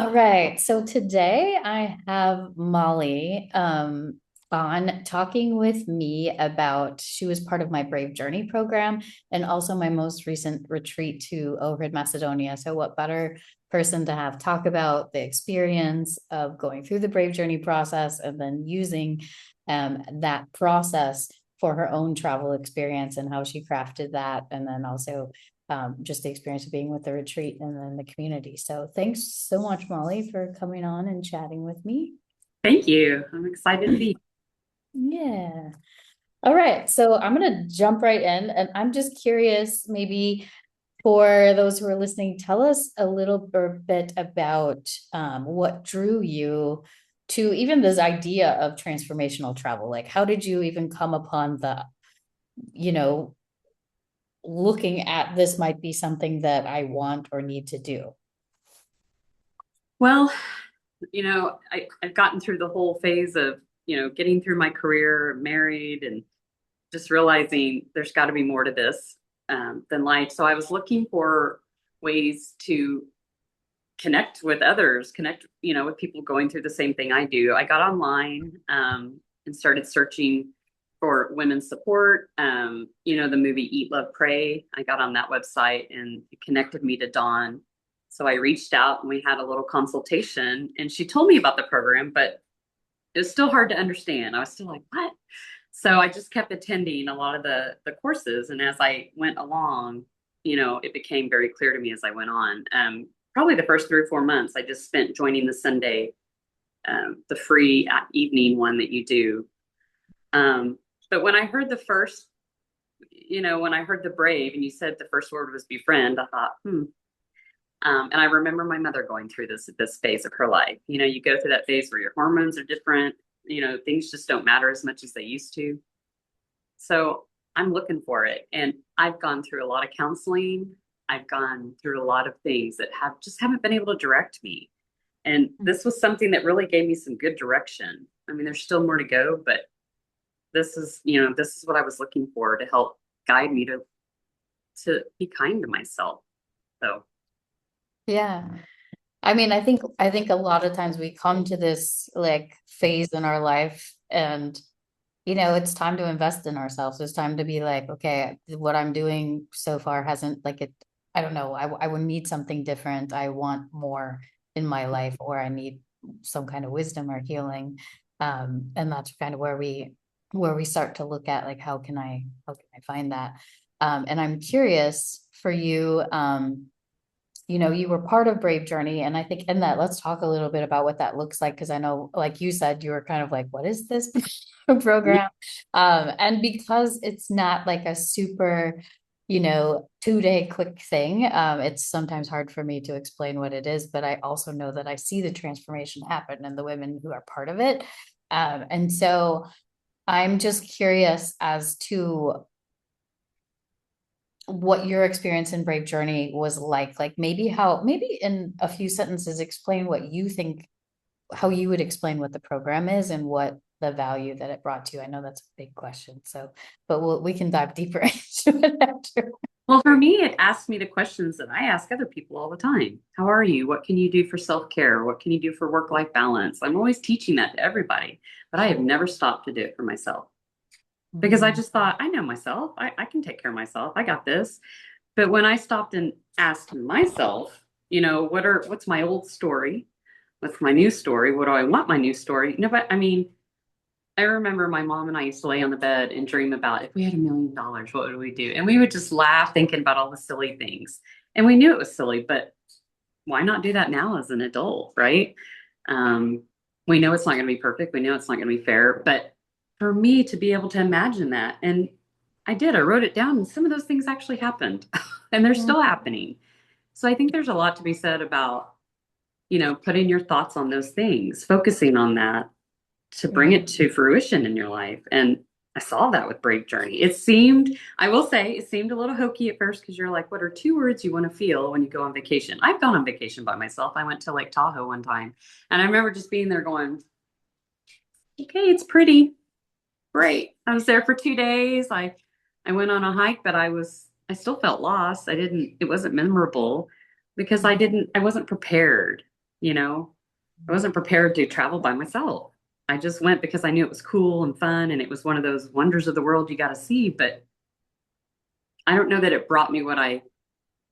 All right. So today I have Molly on talking with me about, she was part of my Brave Journey program and also my most recent retreat to Ohrid, Macedonia. So what better person to have talk about the experience of going through the Brave Journey process and then using that process for her own travel experience and how she crafted that. And then also just the experience of being with the retreat and then the community. So thanks so much, Molly, for coming on and chatting with me. Thank you. I'm excited to be. Yeah. All right. So I'm going to jump right in. And I'm just curious, maybe for those who are listening, tell us a little bit about what drew you to even this idea of transformational travel. Like, how did you even come upon the, you know, looking at this might be something that I want or need to do? Well, I've gotten through the whole phase of, getting through my career, married, and just realizing there's got to be more to this than life. So I was looking for ways to connect with others, connect, with people going through the same thing I do. I got online and started searching for women's support. The movie Eat, Love, Pray. I got on that website and it connected me to Dawn. So I reached out and we had a little consultation and she told me about the program, but it was still hard to understand. I was still like, what? So I just kept attending a lot of the courses. And as I went along, it became very clear to me as I went on. Probably the first 3 or 4 months, I just spent joining the Sunday, the free evening one that you do. But when I heard when I heard the brave and you said the first word was befriend, I thought, and I remember my mother going through this phase of her life. You go through that phase where your hormones are different, things just don't matter as much as they used to. So I'm looking for it. And I've gone through a lot of counseling. I've gone through a lot of things that haven't been able to direct me. And this was something that really gave me some good direction. I mean, there's still more to go, but this is what I was looking for to help guide me to be kind to myself. So Yeah. I mean, I think a lot of times we come to this like phase in our life and it's time to invest in ourselves. It's time to be like, okay, what I'm doing so far hasn't like it, I don't know, I would need something different. I want more in my life, or I need some kind of wisdom or healing. And that's kind of where we start to look at like how can I find that? And I'm curious for you, you were part of Brave Journey, and I think in that, let's talk a little bit about what that looks like, because I know, like you said, you were kind of like, what is this yeah, program? And because it's not like a super, 2-day quick thing, it's sometimes hard for me to explain what it is, but I also know that I see the transformation happen in the women who are part of it. And so I'm just curious as to what your experience in Brave Journey was like maybe in a few sentences, explain what you think, how you would explain what the program is and what the value that it brought to you. I know that's a big question, so, but we can dive deeper into it after. well, for me, it asks me the questions that I ask other people all the time. How are you? What can you do for self-care? What can you do for work-life balance? I'm always teaching that to everybody, but I have never stopped to do it for myself because I Mm, just thought, I know myself. I can take care of myself. I got this. But when I stopped and asked myself, what's my old story? What's my new story? What do I want my new story? No, but I mean, I remember my mom and I used to lay on the bed and dream about if we had $1 million, what would we do? And we would just laugh thinking about all the silly things. And we knew it was silly, but why not do that now as an adult, right? Um, we know it's not going to be perfect. We know it's not going to be fair. But for me to be able to imagine that, and I did, I wrote it down, and some of those things actually happened, and they're mm, still happening. So I think there's a lot to be said about, putting your thoughts on those things, focusing on that to bring mm. it to fruition in your life. And I saw that with Brave Journey. It seemed, I will say, it seemed a little hokey at first because you're like, what are 2 words you want to feel when you go on vacation? I've gone on vacation by myself. I went to Lake Tahoe one time, and I remember just being there going, okay, it's pretty great. I was there for 2 days. I went on a hike, but I still felt lost. It wasn't memorable because I wasn't prepared. you know, I wasn't prepared to travel by myself. I just went because I knew it was cool and fun and it was one of those wonders of the world you got to see, but I don't know that it brought me what I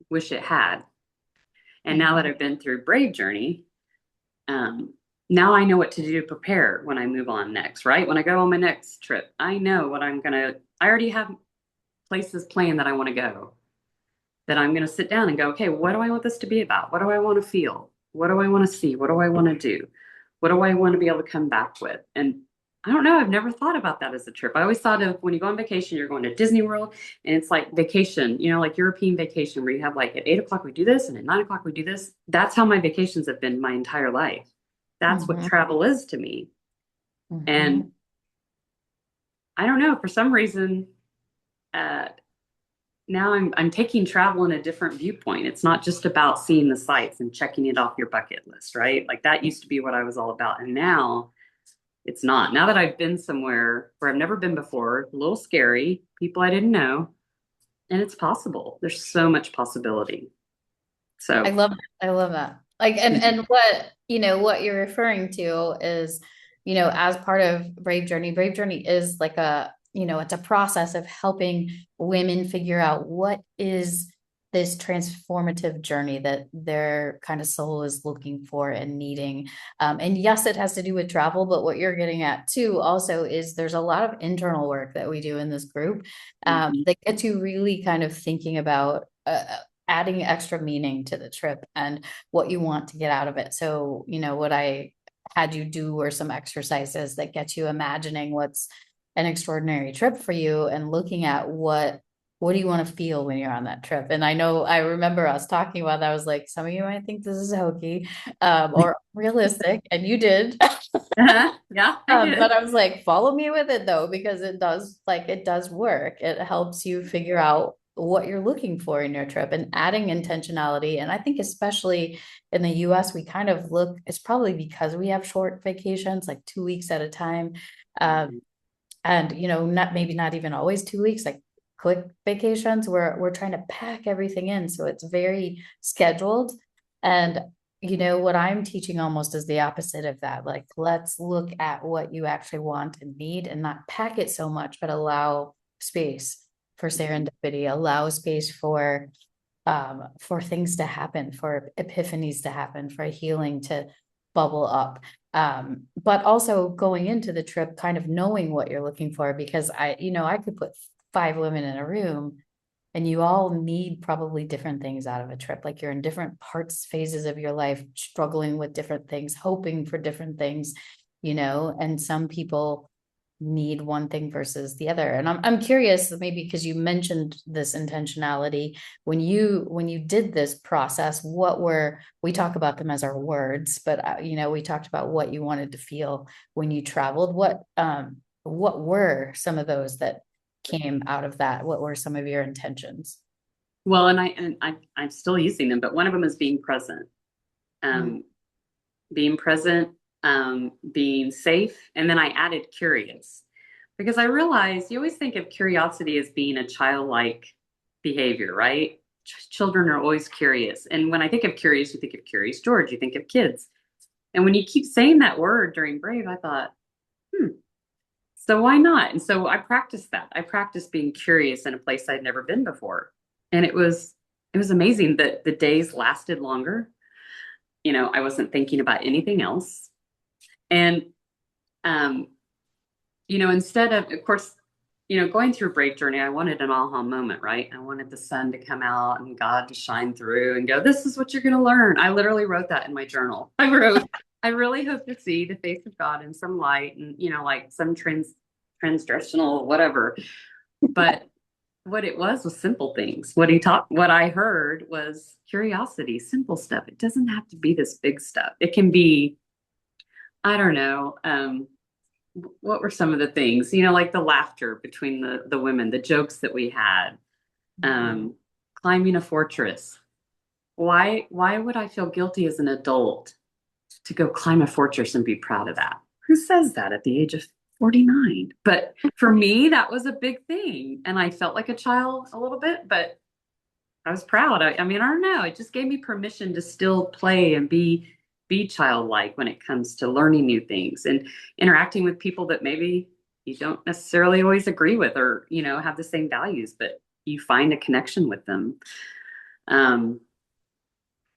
wish it had. And now that Mhm. I've been through Brave Journey, um, now I know what to do to prepare when I move on next, right? When I go on my next trip, I know what I already have places planned that I want to go, that I'm going to sit down and go, okay, what do I want this to be about? What do I want to feel? What do I want to see? What do I want to do? What do I want to be able to come back with? And I don't know. I've never thought about that as a trip. I always thought of when you go on vacation, you're going to Disney World and it's like vacation, like European vacation where you have like at 8 o'clock we do this and at 9 o'clock we do this. That's how my vacations have been my entire life. That's what Mhm. travel is to me. And Mhm. I don't know, for some reason, uh, now I'm taking travel in a different viewpoint. It's not just about seeing the sights and checking it off your bucket list, right? Like that used to be what I was all about. And now it's not. Now that I've been somewhere where I've never been before, a little scary, people I didn't know, and it's possible. There's so much possibility. I So, love that. I love that. Like, and what, what you're referring to is, as part of Brave Journey is like it's a process of helping women figure out what is this transformative journey that their kind of soul is looking for and needing. And yes, it has to do with travel, but what you're getting at too also is there's a lot of internal work that we do in this group mhm, that gets you really kind of thinking about adding extra meaning to the trip and what you want to get out of it. So, what I had you do were some exercises that get you imagining what's an extraordinary trip for you and looking at what do you want to feel when you're on that trip. And I remember us talking about that. I was like, some of you might think this is hokey or realistic, and you did. yeah, I But did. I was like, follow me with it though, because it does work. It helps you figure out what you're looking for in your trip and adding intentionality. And I think especially in the US, we kind of it's probably because we have short vacations, like 2 weeks at a time. Uh, Mhm. and not even always 2 weeks, like quick vacations. We're trying to pack everything in. So it's very scheduled. And what I'm teaching almost is the opposite of that. Like, let's look at what you actually want and need and not pack it so much, but allow space for serendipity, allow space for things to happen, for epiphanies to happen, for healing to bubble up. But also going into the trip, kind of knowing what you're looking for, because I could put 5 women in a room and you all need probably different things out of a trip. Like you're in different phases of your life, struggling with different things, hoping for different things, and some people need one thing versus the other. And I'm curious, maybe because you mentioned this intentionality, when you did this process, we talk about them as our words, but we talked about what you wanted to feel when you traveled. What were some of those that came out of that? What were some of your intentions? Well, I'm still using them, but one of them is being present. Mm, Um, being present, being safe, and then I added curious because I realized you always think of curiosity as being a childlike behavior, right? Children are always curious. And when I think of curious, you think of Curious George, you think of kids. And when you keep saying that word during Brave, I thought, hmm, so why not? And so I practiced that. I practiced being curious in a place I'd never been before. And it was amazing that the days lasted longer. I wasn't thinking about anything else. And um, instead of course, going through Brave Journey, I wanted an aha moment, right? I wanted the sun to come out and God to shine through and go, this is what you're going to learn. I literally wrote that in my journal. I wrote, I really hope to see the face of God in some light and, like some transgressional, whatever. But what it was simple things. What I heard was curiosity, simple stuff. It doesn't have to be this big stuff. It can be, I don't know, what were some of the things, like the laughter between the women, the jokes that we had, mhm, um, climbing a fortress. Why would I feel guilty as an adult to go climb a fortress and be proud of that? Who says that at the age of 49? But for me, that was a big thing. And I felt like a child a little bit, but I was proud. I mean, I don't know. It just gave me permission to still play and be. be childlike when it comes to learning new things and interacting with people that maybe you don't necessarily always agree with or, have the same values, but you find a connection with them. Um,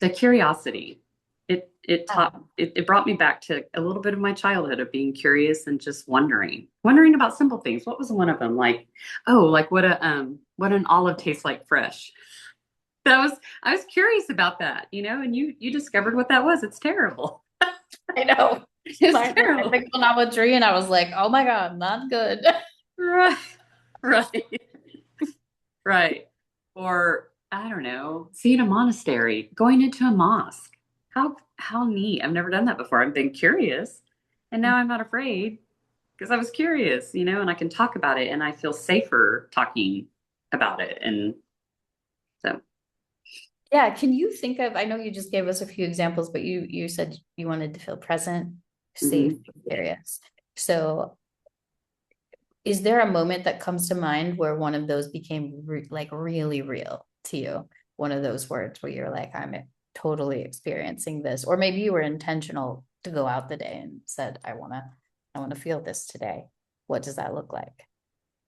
the curiosity, it brought me back to a little bit of my childhood of being curious and just wondering about simple things. What was one of them? Like, oh, like what an olive tastes like fresh. That was I was curious about that, and you discovered what that was. It's terrible. I know. It's I terrible. picked one apple tree and I was like, oh my God, not good. Right. Right. Right. Or I don't know, seeing a monastery, going into a mosque. How neat. I've never done that before. I've been curious and now I'm not afraid because I was curious, and I can talk about it and I feel safer talking about it. And so, Yeah, can you think of, I know you just gave us a few examples, but you said you wanted to feel present, safe, mhm. curious. So is there a moment that comes to mind where one of those became like really real to you? One of those words where you're like, I'm totally experiencing this, or maybe you were intentional to go out the day and said, I want to feel this today. What does that look like?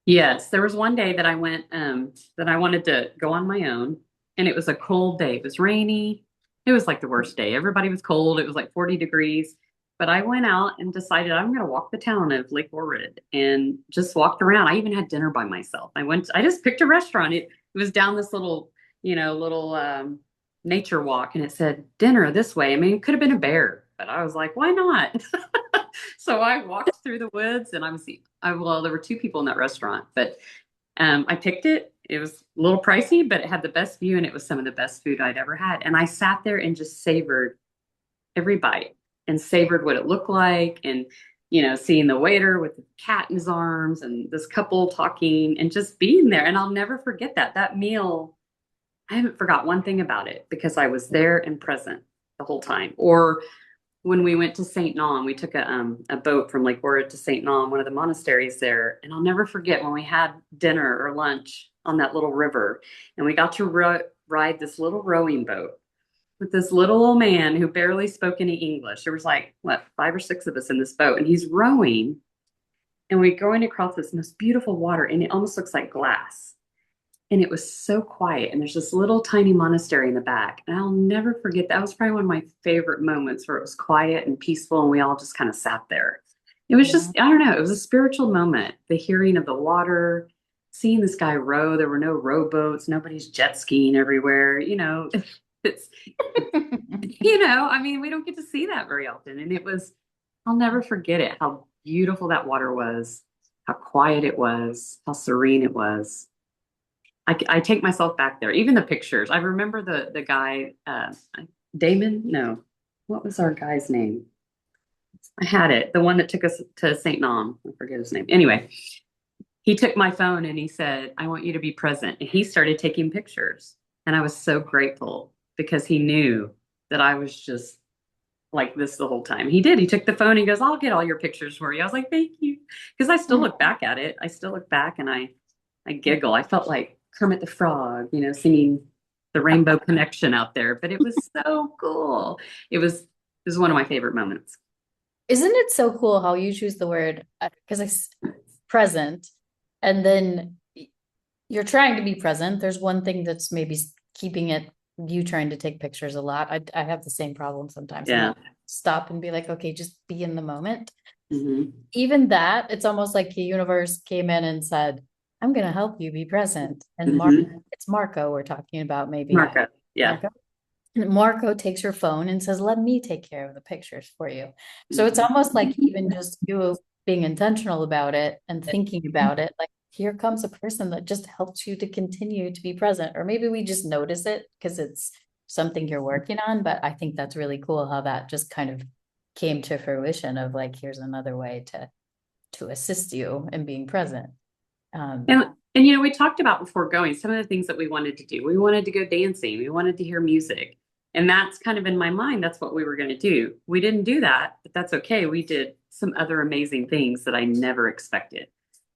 Yes, there was one day that I went, that I wanted to go on my own, and it was a cold day. It was rainy. It was like the worst day. Everybody was cold. It was like 40 degrees. But I went out and decided I'm going to walk the town of Lake Ohrid and just walked around. I even had dinner by myself. I just picked a restaurant. It was down this little nature walk, and it said dinner this way. I mean, it could have been a bear, but I was like, why not? So I walked through the woods, and well, there were two people in that restaurant, but I picked it. It was a little pricey, but it had the best view, and it was some of the best food I'd ever had. And I sat there and just savored every bite and savored what it looked like, and seeing the waiter with the cat in his arms and this couple talking and just being there. And I'll never forget that meal. I haven't forgot one thing about it because I was there and present the whole time. Or when we went to St. Nom, we took a boat from Lake Ohrid to St. Nom, one of the monasteries there. And I'll never forget when we had dinner or lunch on that little river, and we got to ride this little rowing boat with this little old man who barely spoke any English. There was like, what, 5 or 6 of us in this boat, and he's rowing, and we're going across this most beautiful water, and it almost looks like glass. And it was so quiet. And there's this little tiny monastery in the back. And I'll never forget that was probably one of my favorite moments where it was quiet and peaceful and we all just kind of sat there. It was Yeah. just, I don't know, it was a spiritual moment. The hearing of the water, seeing this guy row. There were no rowboats, nobody's jet skiing everywhere. It's, I mean, we don't get to see that very often. And I'll never forget it, how beautiful that water was, how quiet it was, how serene it was. I take myself back there. Even the pictures. I remember the guy, Damon. No, what was our guy's name? I had it. The one that took us to St. Nom. I forget his name. Anyway, he took my phone and he said, "I want you to be present." And he started taking pictures, and I was so grateful because he knew that I was just like this the whole time. He did. He took the phone and he goes, "I'll get all your pictures for you." I was like, "Thank you," because I still look back at it. I still look back and I giggle. I felt like Kermit the Frog, singing the Rainbow Connection out there, but it was so cool. It was one of my favorite moments. Isn't it so cool how you choose the word because it's present and then you're trying to be present. There's one thing that's maybe keeping it you trying to take pictures a lot. I have the same problem sometimes. And Yeah. I'll stop and be like, okay, just be in the moment. Hmm. Even that, it's almost like the universe came in and said, I'm going to help you be present. And Hmm. It's Marco we're talking about, maybe. Marco. Yeah. Marco. Marco takes your phone and says, let me take care of the pictures for you. So it's Hmm. almost like even just you being intentional about it and thinking about it, like here comes a person that just helps you to continue to be present. Or maybe we just notice it because it's something you're working on. But I think that's really cool how that just kind of came to fruition of like, here's another way to assist you in being present. Um, And we talked about before going some of the things that we wanted to do. We wanted to go dancing. We wanted to hear music. And that's kind of in my mind. That's what we were going to do. We didn't do that, but that's okay. We did some other amazing things that I never expected.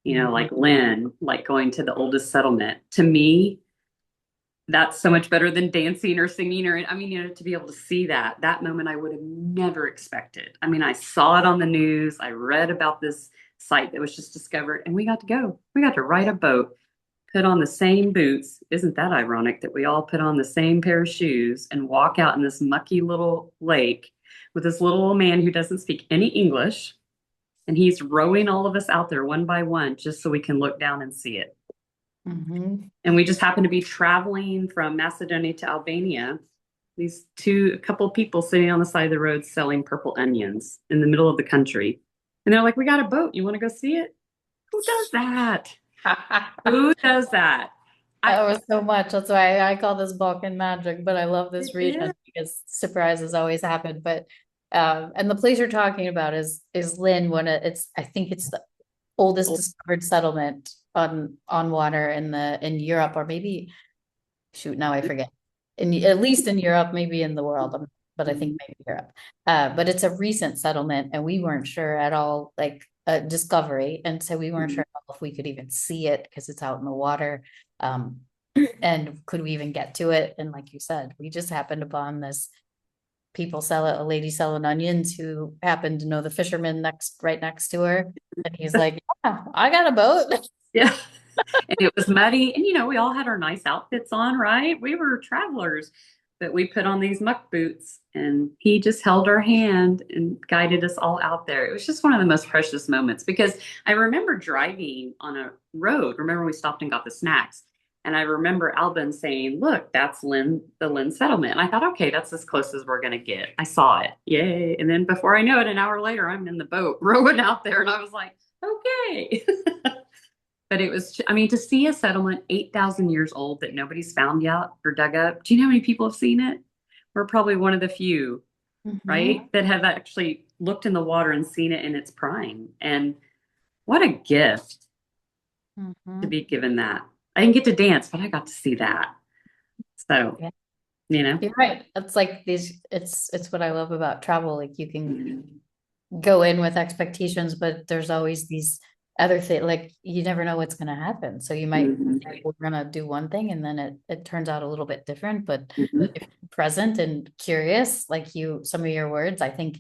mhm. Like Lynn, like going to the oldest settlement. To me, that's so much better than dancing or singing or I mean, to be able to see that moment I would have never expected. I mean, I saw it on the news, I read about this site that was just discovered, and we got to go. We got to ride a boat, put on the same boots. Isn't that ironic that we all put on the same pair of shoes and walk out in this mucky little lake with this little old man who doesn't speak any English, and he's rowing all of us out there one by one just so we can look down and see it. Mhm. And we just happened to be traveling from Macedonia to Albania. A couple of people sitting on the side of the road selling purple onions in the middle of the country. And they're like, "We got a boat. You want to go see it?" Who does that? Who does that? I That was so much. That's why I call this Balkan magic, but I love this It is. region because surprises always happen. But and the place you're talking about is Lynn, it's I think it's the oldest discovered settlement on water in Europe, or maybe shoot, now I forget. At least in Europe, maybe in the world, but I think maybe Europe. But it's a recent settlement, and we weren't sure at all, like a discovery, and so we weren't sure if we could even see it because it's out in the water. Um, and could we even get to it? And like you said, we just happened upon this a lady selling onions who happened to know the fisherman right next to her, and he's like, "Yeah, I got a boat." Yeah. And it was muddy. And, we all had our nice outfits on, right? We were travelers, but we put on these muck boots and he just held our hand and guided us all out there. It was just one of the most precious moments because I remember driving on a road. Remember, we stopped and got the snacks. And I remember Albin saying, "Look, that's the Lynn settlement." And I thought, okay, that's as close as we're going to get. I saw it. Yay. And then before I know it, an hour later, I'm in the boat rowing out there. And I was like, okay. But it was, I mean, to see a settlement 8,000 years old that nobody's found yet or dug up. Do you know how many people have seen it? We're probably one of the few, Mhm. right? That have actually looked in the water and seen it in its prime. And what a gift to Mhm. be given that. I didn't get to dance, but I got to see that. So, Yeah, you know, you're right. It's like it's what I love about travel. Like you can go in with expectations, but there's always these other things, like you never know what's going to happen. So you might mhm, think we're going to do one thing and then it turns out a little bit different. But mhm, if you're present and curious, like some of your words, I think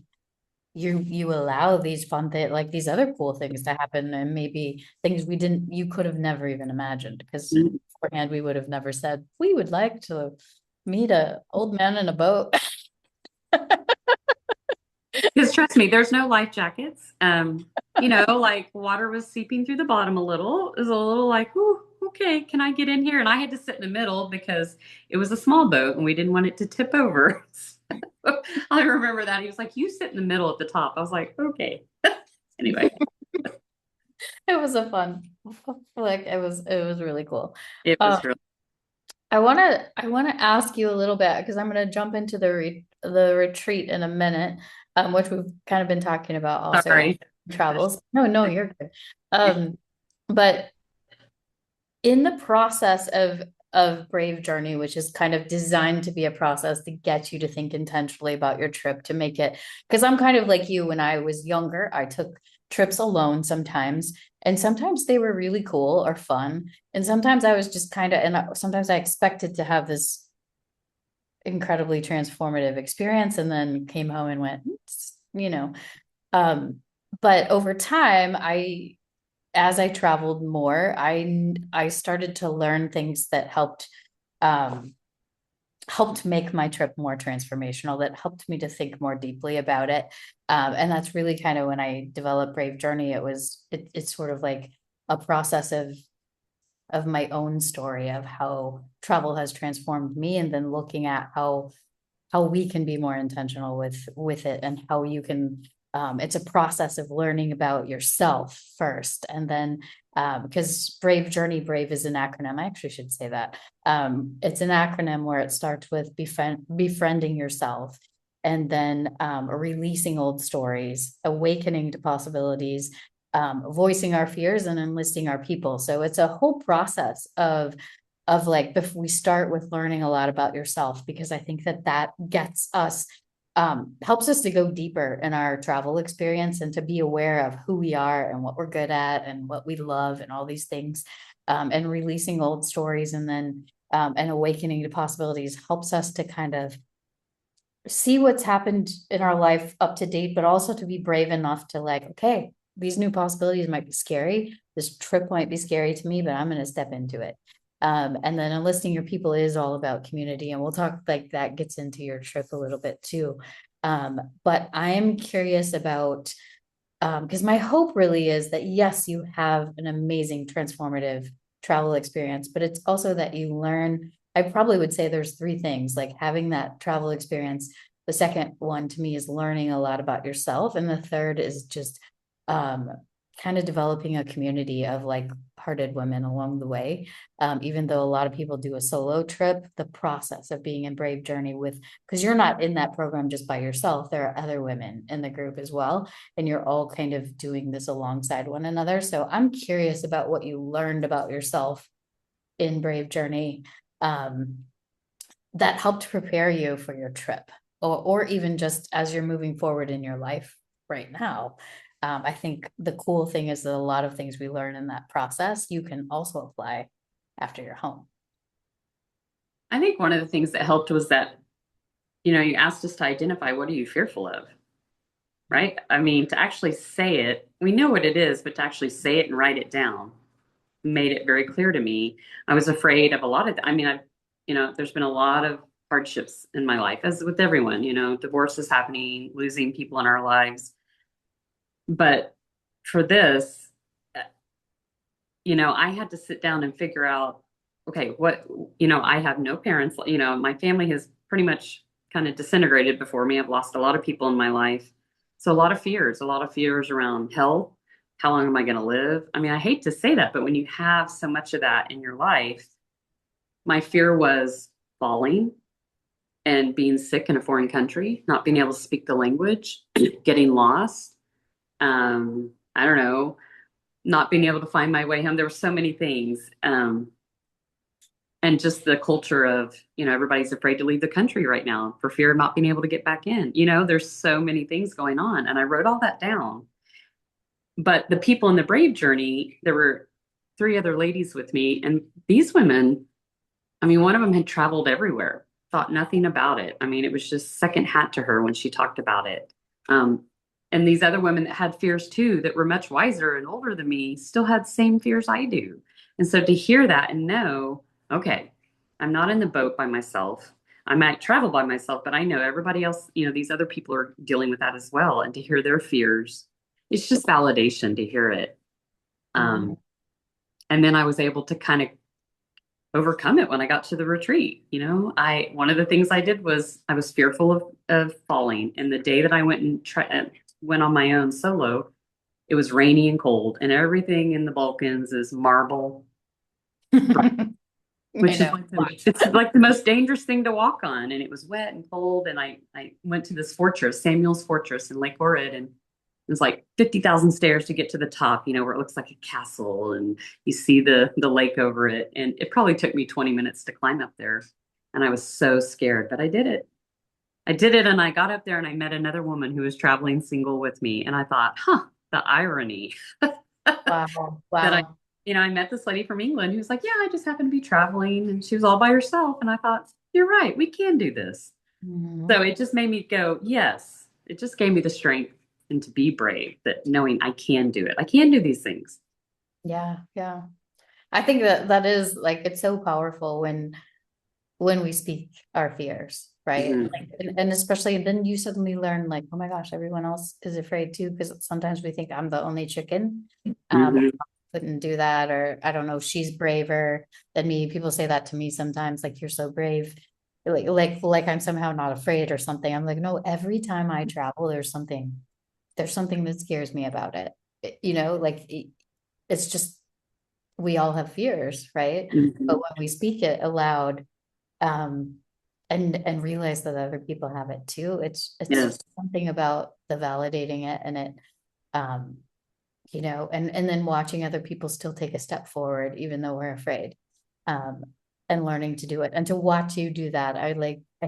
you allow these fun things, like these other cool things to happen, and maybe things you could have never even imagined, because mhm. beforehand we would have never said we would like to meet a old man in a boat. Because trust me, there's no life jackets. Like water was seeping through the bottom a little. It was a little like, "Ooh, okay, can I get in here?" And I had to sit in the middle because it was a small boat and we didn't want it to tip over. So I remember that. He was like, "You sit in the middle at the top." I was like, "Okay." Anyway, It was a fun, like it was really cool. it Um, was really I wanna ask you a little bit because I'm gonna jump into the retreat in a minute, which we've kind of been talking about also sorry. travels. No, no, you're good. Um, but in the process of Brave Journey, which is kind of designed to be a process to get you to think intentionally about your trip, to make it, because I'm kind of like you. When I was younger, I took trips alone sometimes, and sometimes they were really cool or fun, and sometimes I was just kind of, sometimes I expected to have this incredibly transformative experience, and then came home and went, you know. Um, but over time, as I traveled more, I started to learn things that um, helped make my trip more transformational, that helped me to think more deeply about it. And that's really kind of when I developed Brave Journey. It's sort of like a process of my own story of how travel has transformed me, and then looking at how we can be more intentional with it, and how you can, it's a process of learning about yourself first, and then because Brave is an acronym. I actually should say that. It's an acronym where it starts with befriending yourself, and then releasing old stories, awakening to possibilities, voicing our fears, and enlisting our people. So it's a whole process of like, before we start with learning a lot about yourself, because I think that gets us, helps us to go deeper in our travel experience, and to be aware of who we are and what we're good at and what we love and all these things, and releasing old stories, and then and awakening to possibilities helps us to kind of see what's happened in our life up to date, but also to be brave enough to like, okay, these new possibilities might be scary. This trip might be scary to me, but I'm going to step into it. And then enlisting your people is all about community. And we'll talk like that gets into your trip a little bit too. But I'm curious about, because my hope really is that yes, you have an amazing transformative travel experience, but it's also that you learn. I probably would say there's three things, like having that travel experience. The second one to me is learning a lot about yourself. And the third is just um, kind of developing a community of like-hearted women along the way. Even though a lot of people do a solo trip, the process of being in Brave Journey with, because you're not in that program just by yourself, there are other women in the group as well. And you're all kind of doing this alongside one another. So I'm curious about what you learned about yourself in Brave Journey um, that helped prepare you for your trip, or even just as you're moving forward in your life right now. I think the cool thing is that a lot of things we learn in that process, you can also apply after you're home. I think one of the things that helped was that, you asked us to identify what are you fearful of, right? I mean, to actually say it, we know what it is, but to actually say it and write it down made it very clear to me. I was afraid of a lot of, I mean, there's been a lot of hardships in my life, as with everyone, divorce is happening, losing people in our lives. But for this, I had to sit down and figure out, okay, I have no parents, my family has pretty much kind of disintegrated before me. I've lost a lot of people in my life. So a lot of fears around health. How long am I going to live? I mean, I hate to say that, but when you have so much of that in your life, my fear was falling and being sick in a foreign country, not being able to speak the language, getting lost. I don't know, not being able to find my way home. There were so many things. And just the culture of, everybody's afraid to leave the country right now for fear of not being able to get back in. There's so many things going on. And I wrote all that down. But the people in the Brave Journey, there were three other ladies with me. And these women, I mean, one of them had traveled everywhere, thought nothing about it. I mean, it was just second hat to her when she talked about it. Um, and these other women that had fears too, that were much wiser and older than me, still had the same fears I do. And so to hear that and know, okay, I'm not in the boat by myself. I might travel by myself, but I know everybody else, these other people are dealing with that as well. And to hear their fears, it's just validation to hear it. Mhm. Um, and then I was able to kind of overcome it when I got to the retreat. One of the things I did was I was fearful of falling. And the day that I went and went on my own solo, it was rainy and cold, and everything in the Balkans is marble, I which is know. like it's like the most dangerous thing to walk on. And it was wet and cold. And I went to this fortress, Samuel's Fortress in Lake Ohrid, and it was like 50,000 stairs to get to the top, where it looks like a castle and you see the lake over it. And it probably took me 20 minutes to climb up there. And I was so scared, but I did it. I did it, and I got up there and I met another woman who was traveling single with me. And I thought, the irony Wow. that Wow. I met this lady from England who was like, yeah, I just happened to be traveling. And she was all by herself. And I thought, you're right, we can do this. So Mhm. it just made me go, yes. It just gave me the strength and to be brave, that knowing I can do it. I can do these things. Yeah. Yeah. I think that that is like it's so powerful when we speak our fears, right? Mhm. Like, and especially then you suddenly learn like, oh my gosh, everyone else is afraid too, because sometimes we think I'm the only chicken. Mhm. Couldn't do that, or I don't know, she's braver than me. People say that to me sometimes, like you're so brave. Like I'm somehow not afraid or something. I'm like, no, every time I travel, there's something that scares me about it. It's just we all have fears, right? But Mhm. when we speak it aloud, um, and realize that other people have it too, it's Yes. something about the validating it and it, um, and then watching other people still take a step forward, even though we're afraid, um, and learning to do it and to watch you do that. I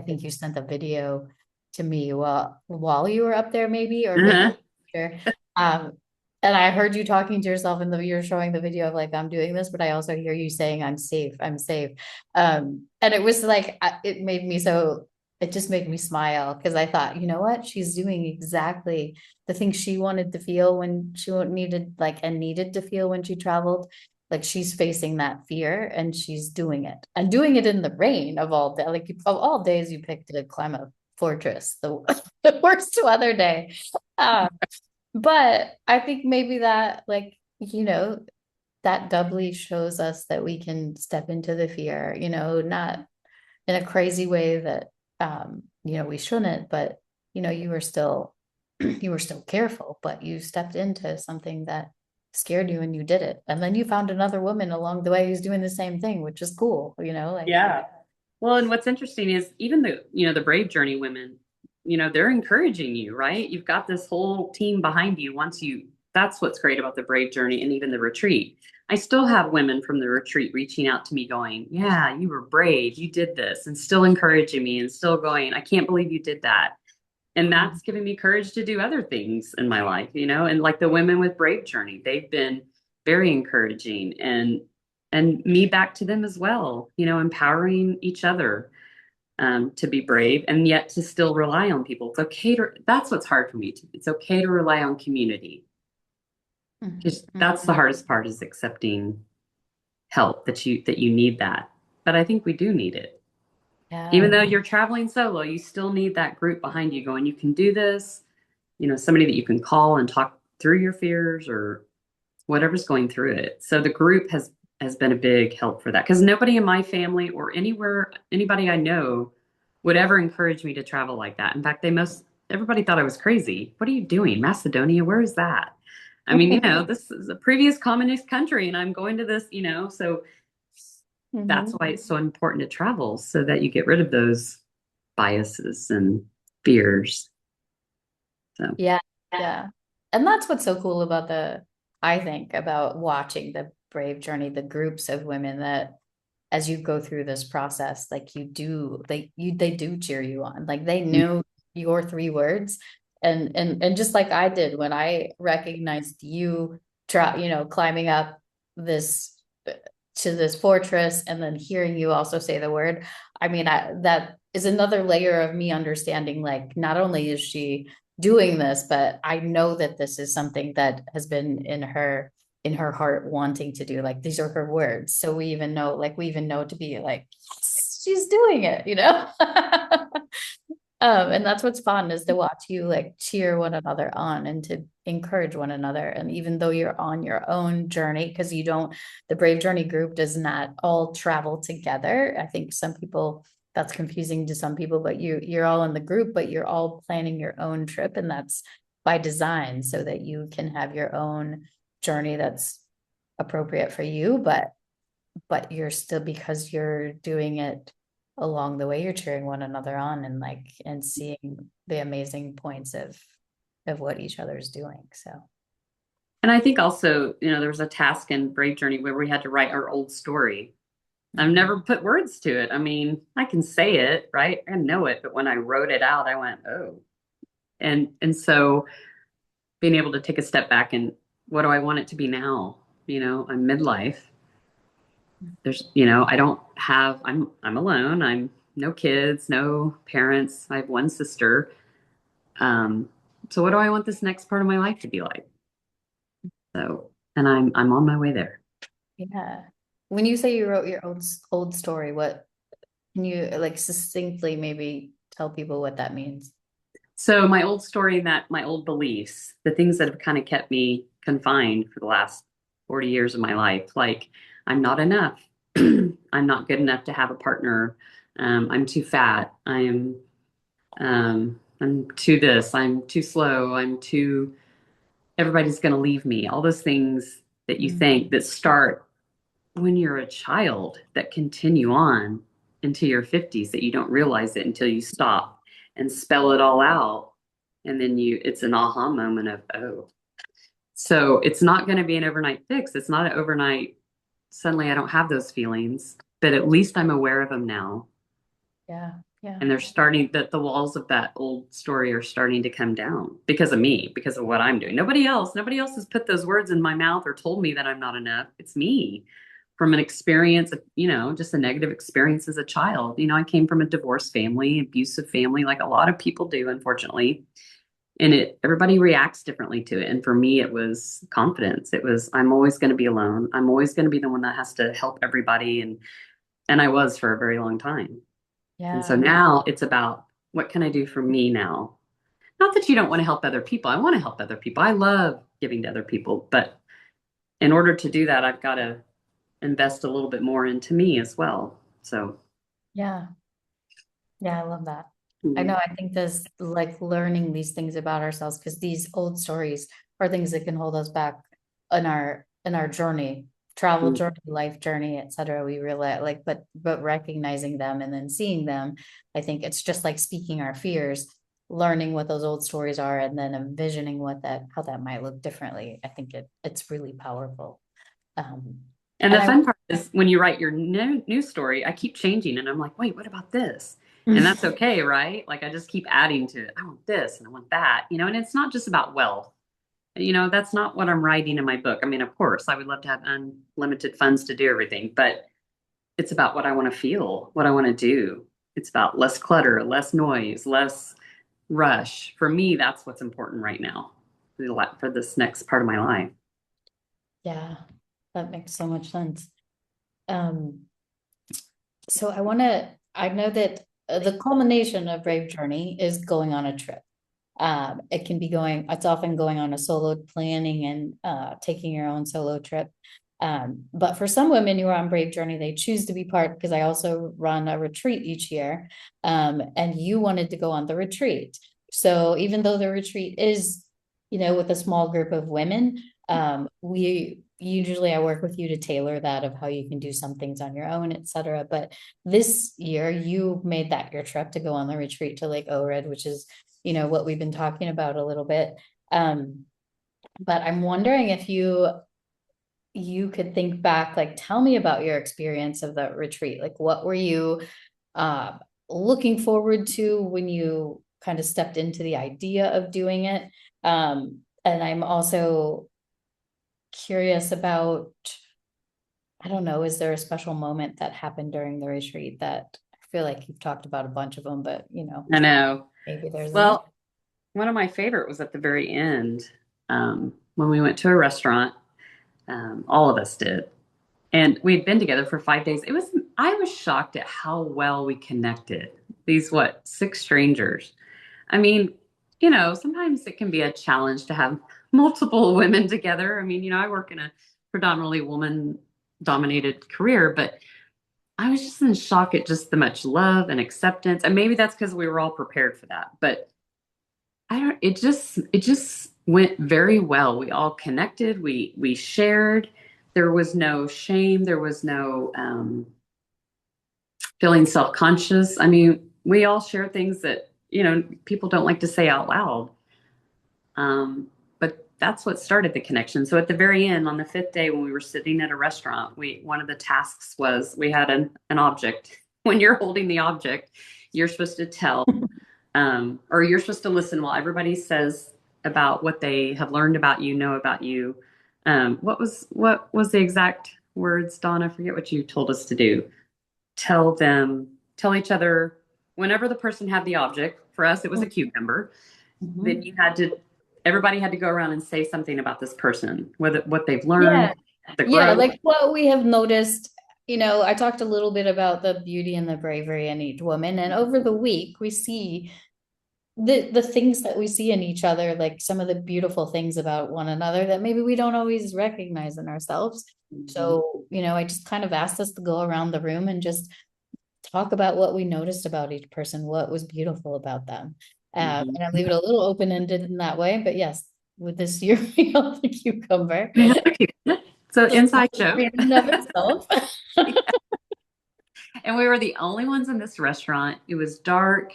think you sent a video to me while you were up there, maybe, or maybe Uh-huh. sure. Um, And I heard you talking to yourself in the you're showing the video of like I'm doing this, but I also hear you saying I'm safe, I'm safe. And it was like it made me so it just made me smile because I thought, you know what? She's doing exactly the thing she wanted to feel when she needed like and needed to feel when she traveled. Like she's facing that fear and she's doing it and doing it in the rain of all day. Like of all days you picked to climb a fortress, the, the worst weather day. Uh, but I think maybe that, like, that doubly shows us that we can step into the fear, not in a crazy way that, we shouldn't, but, you were still, you were still careful, but you stepped into something that scared you and you did it. And then you found another woman along the way who's doing the same thing, which is cool, like, Yeah. Well, and what's interesting is even the Brave Journey women, they're encouraging you, right? You've got this whole team behind you. That's what's great about the Brave Journey and even the retreat. I still have women from the retreat reaching out to me going, yeah, you were brave. You did this, and still encouraging me and still going, I can't believe you did that. And that's giving me courage to do other things in my life, and like the women with Brave Journey, they've been very encouraging and me back to them as well, empowering each other to be brave and yet to still rely on people. That's what's hard for me too. It's okay to rely on community. Just Mhm. that's the hardest part is accepting help that you need that. But I think we do need it. Even Yeah. though you're traveling solo, you still need that group behind you going, you can do this, somebody that you can call and talk through your fears or whatever's going through it. So the group has been a big help for that because nobody in my family or anybody I know would ever encourage me to travel like that. In fact, everybody thought I was crazy. What are you doing? Macedonia? Where is that? I mean, this is a previous communist country and I'm going to this, so that's Mhm. why it's so important to travel so that you get rid of those biases and fears. So Yeah, yeah. And that's what's so cool about I think, about watching the Brave Journey, the groups of women that as you go through this process, like they do cheer you on. Like they know your three words. And just like I did when I recognized you climbing up this to this fortress and then hearing you also say the word. I mean, that is another layer of me understanding, like, not only is she doing this, but I know that this is something that has been in her heart wanting to do. Like these are her words. So we even know to be like, yes, she's doing it. And that's what's fun is to watch you like cheer one another on and to encourage one another. And even though you're on your own journey, because the Brave Journey group does not all travel together. I think some people that's confusing to some people, but you're all in the group, but you're all planning your own trip, and that's by design so that you can have your own journey that's appropriate for you, but you're still, because you're doing it along the way, you're cheering one another on and like and seeing the amazing points of what each other's doing. So And I think also, there was a task in Brave Journey where we had to write our old story. I've mhm. never put words to it. I mean, I can say it, right? I know it, but when I wrote it out, I went, oh. And so being able to take a step back and what do I want it to be now? I'm midlife. I don't have I'm alone. I'm no kids, no parents. I have one sister. Um, so what do I want this next part of my life to be like? So, and I'm on my way there. Yeah. When you say you wrote your old story, what can you like succinctly maybe tell people what that means? So my old story, that my old beliefs, the things that have kind of kept me confined for the last 40 years of my life, like I'm not enough. I'm not good enough to have a partner. I'm too fat. I'm too this. I'm too slow. Everybody's going to leave me. All those things that you think Mhm. that start when you're a child that continue on into your 50s that you don't realize it until you stop and spell it all out. And then it's an aha moment of, oh. So it's not going to be an overnight fix. It's not an overnight, suddenly I don't have those feelings, but at least I'm aware of them now. Yeah. Yeah. And they're starting that the walls of that old story are starting to come down because of me, because of what I'm doing. Nobody else has put those words in my mouth or told me that I'm not enough. It's me from an experience of, just a negative experience as a child. I came from a divorced family, abusive family, like a lot of people do, unfortunately. And everybody reacts differently to it. And for me, it was confidence. It was, I'm always going to be alone. I'm always going to be the one that has to help everybody. And I was for a very long time. And so Yeah. now it's about what can I do for me now? Not that you don't want to help other people. I want to help other people. I love giving to other people. But in order to do that, I've got to invest a little bit more into me as well. So, Yeah. Yeah, I love that. I know, mm, I think this like learning these things about ourselves, because these old stories are things that can hold us back in our journey, travel mm. journey, life journey, etc. We realize like, but recognizing them and then seeing them, I think it's just like speaking our fears, learning what those old stories are, and then envisioning what that how that might look differently. I think it's really powerful. Um, And and the I fun part is when you write your news story, I keep changing and I'm like, wait, what about this? And that's okay, right? Like I just keep adding to it. I want this and I want that, and it's not just about wealth. That's not what I'm writing in my book. I mean, of course, I would love to have unlimited funds to do everything, but it's about what I want to feel, what I want to do. It's about less clutter, less noise, less rush. For me, that's what's important right now for this next part of my life. yeah, that makes so much sense. Um, So I know that the culmination of Brave Journey is going on a trip. It's often going on a solo planning and taking your own solo trip. But for some women who are on Brave Journey, they choose to be part because I also run a retreat each year. And you wanted to go on the retreat. So even though the retreat is, with a small group of women, we usually I work with you to tailor that of how you can do some things on your own, etc. But this year you made that your trip to go on the retreat to Lake Ohrid, which is, what we've been talking about a little bit. Um, but I'm wondering if you could think back, like tell me about your experience of the retreat. Like what were you uh looking forward to when you kind of stepped into the idea of doing it? And I'm also curious about, I don't know, is there a special moment that happened during the retreat that I feel like you've talked about a bunch of them, but I know. maybe there's another. Well, one of my favorite was at the very end when we went to a restaurant. All of us did. And we had been together for 5 days. I was shocked at how well we connected. These, what, six strangers. I mean, sometimes it can be a challenge to have multiple women together. I mean, I work in a predominantly woman dominated career, but I was just in shock at just the much love and acceptance. And maybe that's because we were all prepared for that. But it just went very well. We all connected, we shared. There was no shame, there was no feeling self-conscious. I mean, we all share things that, people don't like to say out loud. But that's what started the connection. So at the very end, on the fifth day, when we were sitting at a restaurant, one of the tasks was we had an object. When you're holding the object, you're supposed to tell, or you're supposed to listen while everybody says about what they have learned about you, know about you. What was the exact words, Dawn? I forget what you told us to do. Tell each other whenever the person had the object. For us, it was a cucumber. Then Mhm. everybody had to go around and say something about this person, whether what they've learned, Yeah. the Yeah, growth. like what we have noticed, I talked a little bit about the beauty and the bravery in each woman, and over the week we see the things that we see in each other, like some of the beautiful things about one another that maybe we don't always recognize in ourselves. Mhm. So, I just kind of asked us to go around the room and just talk about what we noticed about each person, what was beautiful about them. Mhm. And I leave it a little open-ended in that way, but yes, with this year we of the cucumber. So Just inside joke. in and of itself. And we were the only ones in this restaurant. It was dark.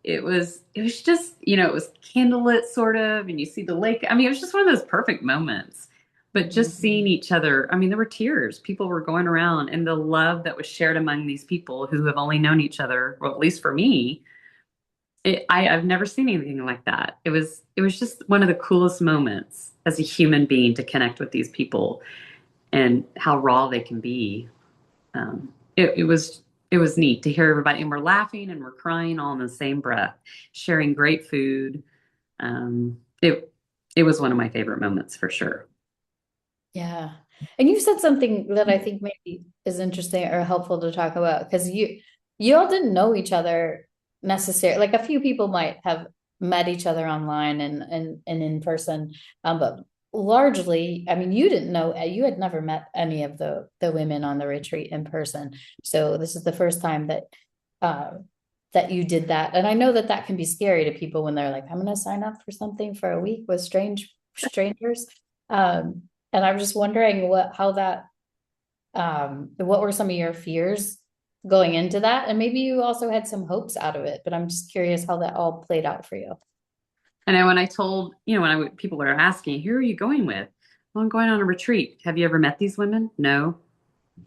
It was just, it was candlelit sort of, and you see the lake. I mean, it was just one of those perfect moments. But just seeing each other, I mean, there were tears. People were going around, and the love that was shared among these people who have only known each other, well, at least for me, I've never seen anything like that. It was just one of the coolest moments as a human being to connect with these people and how raw they can be. It was neat to hear everybody, and we're laughing and we're crying all in the same breath, sharing great food. It was one of my favorite moments for sure. Yeah. And you said something that I think maybe is interesting or helpful to talk about because you all didn't know each other necessarily. Like a few people might have met each other online and in person. But largely, I mean, you didn't know you had never met any of the women on the retreat in person. So this is the first time uh that you did that. And I know that that can be scary to people when they're like, I'm going to sign up for something for a week with strangers. Um, and I'm just wondering what were some of your fears going into that? And maybe you also had some hopes out of it, but I'm just curious how that all played out for you. And then when I told, people were asking, who are you going with? Well, I'm going on a retreat. Have you ever met these women? No.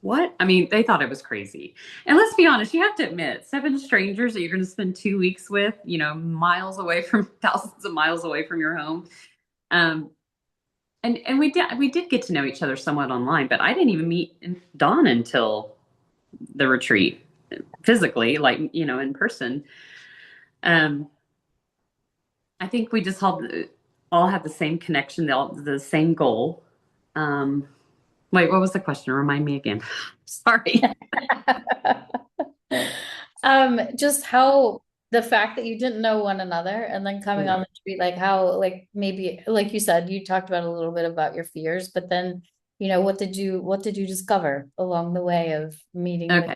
What? I mean, they thought it was crazy. And let's be honest, you have to admit, seven strangers that you're going to spend 2 weeks with, miles away from thousands of miles away from your home. Um, and we did get to know each other somewhat online, but I didn't even meet Dawn until the retreat physically, like, in person. Um, I think we just all had the same connection, the same goal. Um, Wait, what was the question? Remind me again. Sorry. Just how the fact that you didn't know one another and then coming on the street, like how, like maybe, like you said, you talked about a little bit about your fears, but then, what did you discover along the way of meeting with, Okay.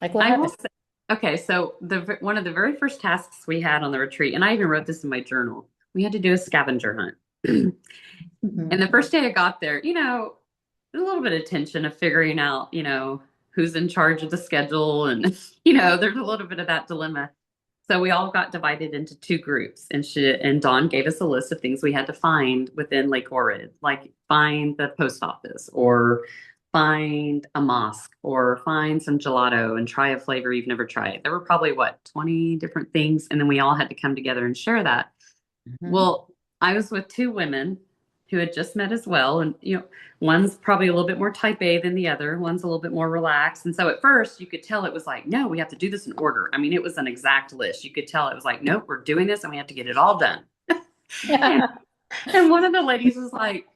like what I will happened? say, okay, so one of the very first tasks we had on the retreat, and I even wrote this in my journal, we had to do a scavenger hunt. And the Mhm. first day I got there, there's a little bit of tension of figuring out, who's in charge of the schedule. And, there's a little bit of that dilemma. So we all got divided into two groups, and Dawn gave us a list of things we had to find within Lake Ohrid, like find the post office or find a mosque or find some gelato and try a flavor you've never tried. There were probably what, 20 different things, and then we all had to come together and share that. Mhm. Well, I was with two women who had just met as well. And, one's probably a little bit more type A than the other. One's a little bit more relaxed. And so at first you could tell it was like, no, we have to do this in order. I mean, it was an exact list. You could tell it was like, nope, we're doing this and we have to get it all done. And, and one of the ladies was like,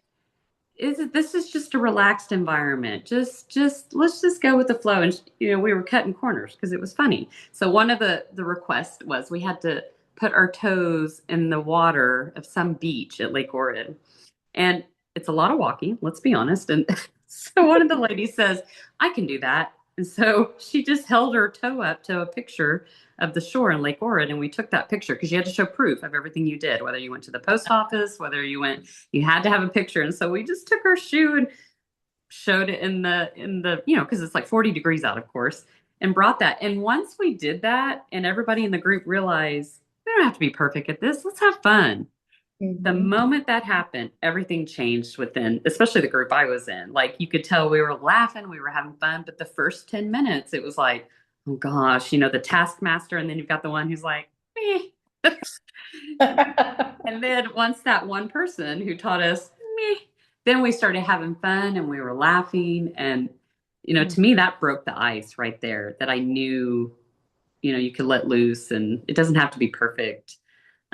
this is just a relaxed environment. Just let's just go with the flow. And we were cutting corners because it was funny. So one of the requests was we had to put our toes in the water of some beach at Lake Ohrid. And it's a lot of walking, let's be honest. And so one of the ladies says, I can do that. And so she just held her toe up to a picture of the shore in Lake Ohrid. And we took that picture because you had to show proof of everything you did, whether you went to the post office, whether you had to have a picture. And so we just took our shoe and showed it in the, because it's like 40 degrees out, of course, and brought that. And once we did that, and everybody in the group realized we don't have to be perfect at this, let's have fun. The Mhm. moment that happened, everything changed within, especially the group I was in. Like you could tell we were laughing, we were having fun, but the first 10 minutes, it was like, oh gosh, the taskmaster, and then you've got the one who's like, me. And then once that one person who taught us, me, then we started having fun and we were laughing. And, to me, that broke the ice right there that I knew, you could let loose and it doesn't have to be perfect.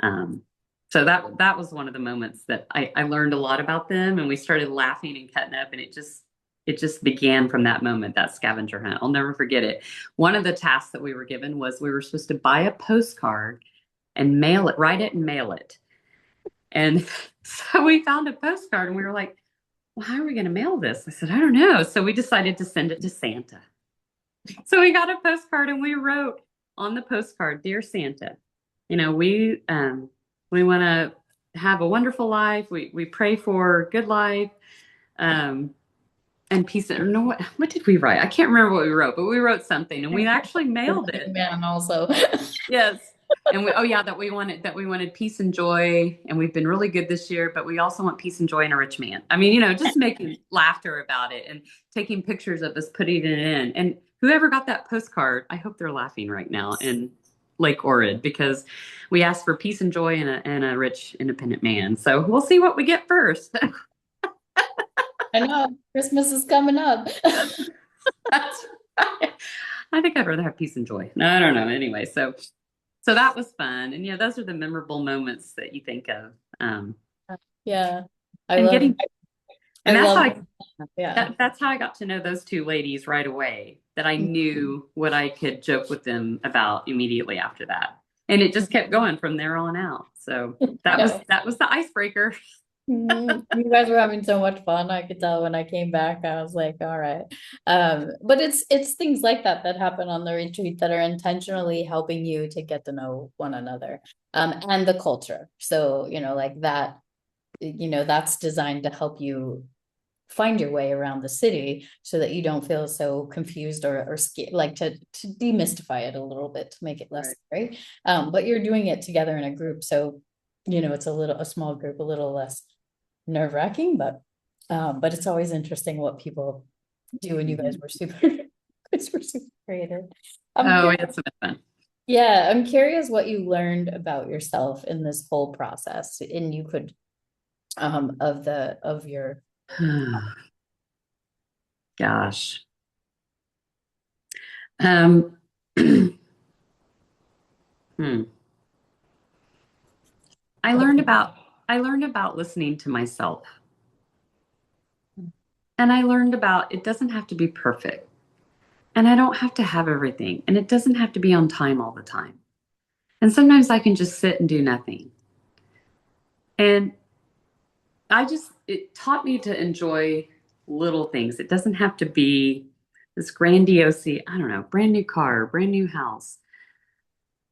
Um, so that was one of the moments that I learned a lot about them, and we started laughing and cutting up, and it just began from that moment, that scavenger hunt. I'll never forget it. One of the tasks that we were given was we were supposed to buy a postcard and mail it, write it and mail it. And so we found a postcard and we were like, well, how are we going to mail this? I said, I don't know. So we decided to send it to Santa. So we got a postcard and we wrote on the postcard, Dear Santa, we want to have a wonderful life. We pray for good life, um, and peace. No, what did we write? I can't remember what we wrote, but we wrote something and we actually The mailed Running it. Man also. Yes. And we, oh yeah, that we wanted peace and joy, and we've been really good this year, but we also want peace and joy in a rich man. I mean, just making laughter about it and taking pictures of us putting it in. And whoever got that postcard, I hope they're laughing right now in Lake Ohrid because we asked for peace and joy and a rich, independent man. So we'll see what we get first. I know Christmas is coming up. That's, I think I'd rather have peace and joy. No, I don't know. Anyway, so that was fun, and those are the memorable moments that you think of. Yeah. I And love getting I And that's how love I yeah. that's how I got to know those two ladies right away, that I knew what I could joke with them about immediately after that. And it just kept going from there on out. So that was Yeah. that was the icebreaker. You guys were having so much fun. I could tell when I came back. I was like, all right. But it's things like that that happen on the retreat that are intentionally helping you to get to know one another. And the culture. So, like that, that's designed to help you find your way around the city so that you don't feel so confused or scared, like to demystify it a little bit to make it less Right. scary. But you're doing it together in a group. So, it's a small group, a little less nerve-wracking, but it's always interesting what people do, and you guys Mhm. were super guys were super creative. I'm Oh, curious, it's been fun. yeah, I'm curious what you learned about yourself in this whole process, and you could of your Gosh. Um, hmm. I what learned about I learned about listening to myself. And I learned about it doesn't have to be perfect. And I don't have to have everything. And it doesn't have to be on time all the time. And sometimes I can just sit and do nothing. And it taught me to enjoy little things. It doesn't have to be this grandiose, I don't know, brand new car, brand new house,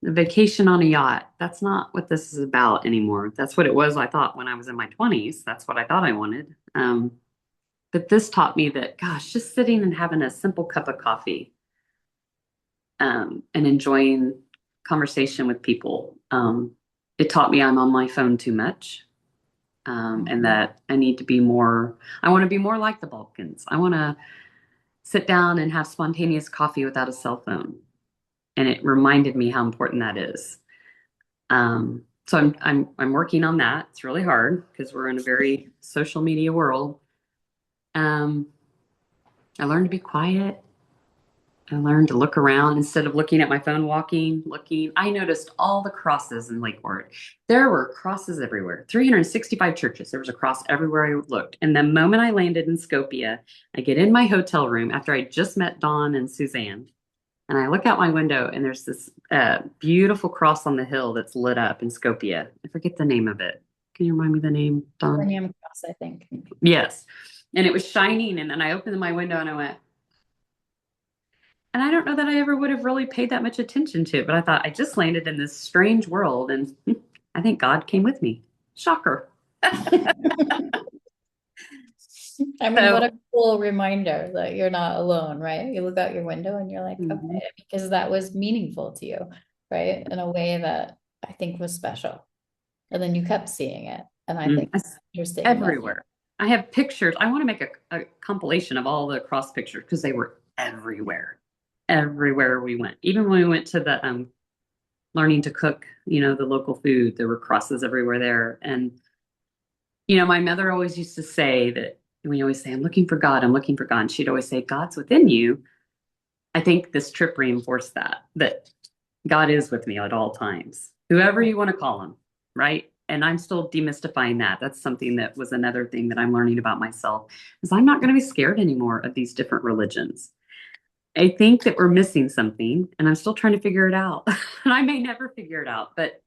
a vacation on a yacht. That's not what this is about anymore. That's what it was, I thought, when I was in my 20s. That's what I thought I wanted. But this taught me that, gosh, just sitting and having a simple cup of coffee, and enjoying conversation with people. It taught me I'm on my phone too much, and that I need to be more, I want to be more like the Balkans. I want to sit down and have spontaneous coffee without a cell phone. And it reminded me how important that is. So I'm working on that. It's really hard because we're in a very social media world. Um, I learned to be quiet. I learned to look around instead of looking at my phone, walking, looking. I noticed all the crosses in Lake Ohrid. There were crosses everywhere, 365 churches. There was a cross everywhere I looked. And the moment I landed in Skopje, I get in my hotel room after I just met Dawn and Suzanne. And I look out my window and there's this beautiful cross on the hill that's lit up in Skopje. I forget the name of it. Can you remind me the name, Dawn? Millennium Cross, I think. Yes. And it was shining. And then I opened my window and I went, and I don't know that I ever would have really paid that much attention to it, but I thought I just landed in this strange world and I think God came with me. Shocker. I mean, what So, a cool reminder that you're not alone, right? You look out your window and you're like, mhm, okay, because that was meaningful to you, right? In a way that I think was special. And then you kept seeing it. And I think it's it's interesting that, everywhere. I have pictures. I want to make a compilation of all the cross pictures because they were everywhere, everywhere we went. Even when we went to the learning to cook, the local food, there were crosses everywhere there. And my mother always used to say that we always say, I'm looking for God, I'm looking for God. And she'd always say, God's within you. I think this trip reinforced that God is with me at all times, whoever you want to call him, right? And I'm still demystifying that. That's something that was another thing that I'm learning about myself, is I'm not going to be scared anymore of these different religions. I think that we're missing something, and I'm still trying to figure it out. And I may never figure it out, but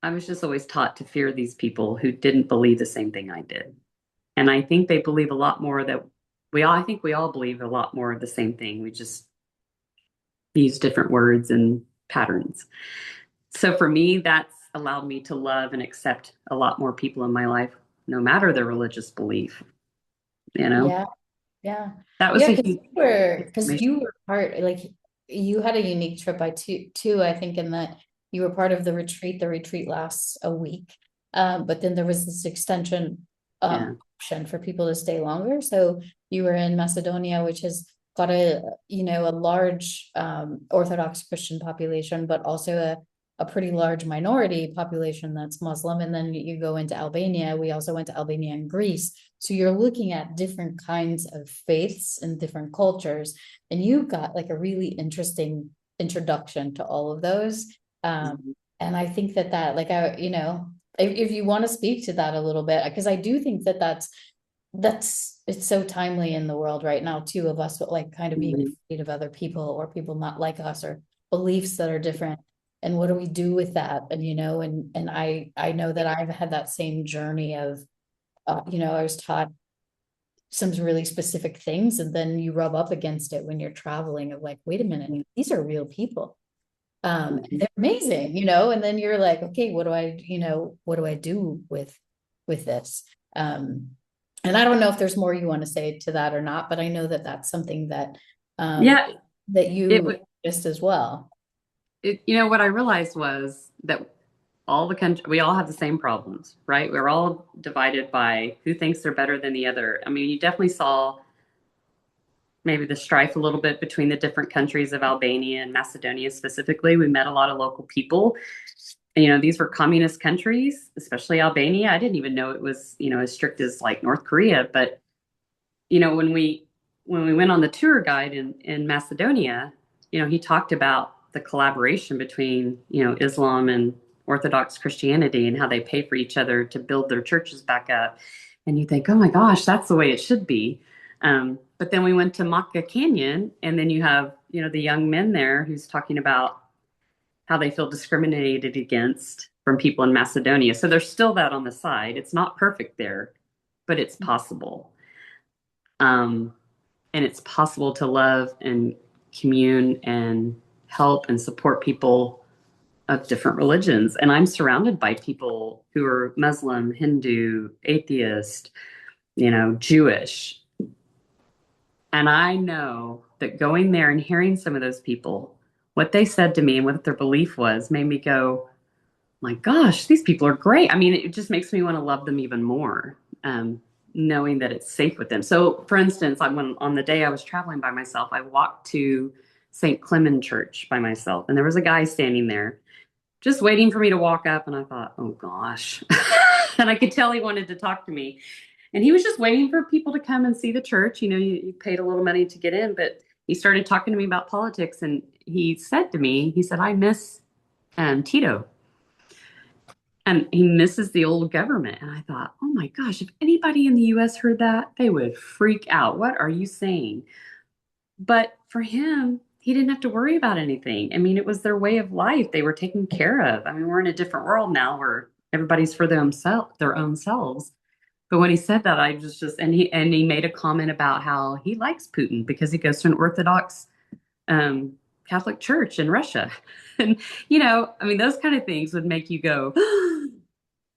I was just always taught to fear these people who didn't believe the same thing I did. And I think they believe a lot more that I think we all believe a lot more of the same thing. We just use different words and patterns. So for me, that's allowed me to love and accept a lot more people in my life, no matter their religious belief. You know, yeah, yeah. that was Yeah, a huge because transformation. you were part, like you had a unique trip too, I think, in that you were part of the retreat. The retreat lasts a week. But then there was this extension Yeah. option for people to stay longer. So you were in Macedonia, which has got a large Orthodox Christian population, but also a pretty large minority population that's Muslim. And then you go into Albania. We also went to Albania and Greece. So you're looking at different kinds of faiths and different cultures. And you got like a really interesting introduction to all of those. Mhm. And I think that like if you want to speak to that a little bit, because I do think that's it's so timely in the world right now too, of us like kind of being Mhm. afraid of other people or people not like us or beliefs that are different. And what do we do with that? And I know that I've had that same journey of I was taught some really specific things, and then you rub up against it when you're traveling of like, wait a minute, these are real people. Mhm. They're amazing, and then you're like, okay, what do I do with this? Um, and I don't know if there's more you want to say to that or not, but I know that that's something um, Yeah, that it you would. just as well. What I realized was that we all have the same problems, right? We're all divided by who thinks they're better than the other. I mean, you definitely saw maybe the strife a little bit between the different countries of Albania and Macedonia specifically. We met a lot of local people. These were communist countries, especially Albania. I didn't even know it was, as strict as like North Korea. But, when we went on the tour guide in Macedonia, he talked about the collaboration between, Islam and Orthodox Christianity and how they pay for each other to build their churches back up. And you think, oh my gosh, that's the way it should be. But then we went to Maka Canyon, and then you have, the young men there who's talking about how they feel discriminated against from people in Macedonia. So there's still that on the side. It's not perfect there, but it's possible. Um, and it's possible to love and commune and help and support people of different religions. And I'm surrounded by people who are Muslim, Hindu, atheist, Jewish. And I know that going there and hearing some of those people, what they said to me and what their belief was made me go, my gosh, these people are great. I mean, it just makes me want to love them even more, knowing that it's safe with them. So, for instance, on the day I was traveling by myself, I walked to St. Clement Church by myself, and there was a guy standing there just waiting for me to walk up. And I thought, oh gosh. And I could tell he wanted to talk to me. And he was just waiting for people to come and see the church. You paid a little money to get in, but he started talking to me about politics. And he said to me, he said, I miss Tito. And he misses the old government. And I thought, oh my gosh, if anybody in the US heard that, they would freak out. What are you saying? But for him, he didn't have to worry about anything. I mean, it was their way of life. They were taken care of. I mean, we're in a different world now where everybody's for their own selves. But when he said that, I just and he made a comment about how he likes Putin because he goes to an Orthodox um, Catholic church in Russia. And, I mean, those kind of things would make you go,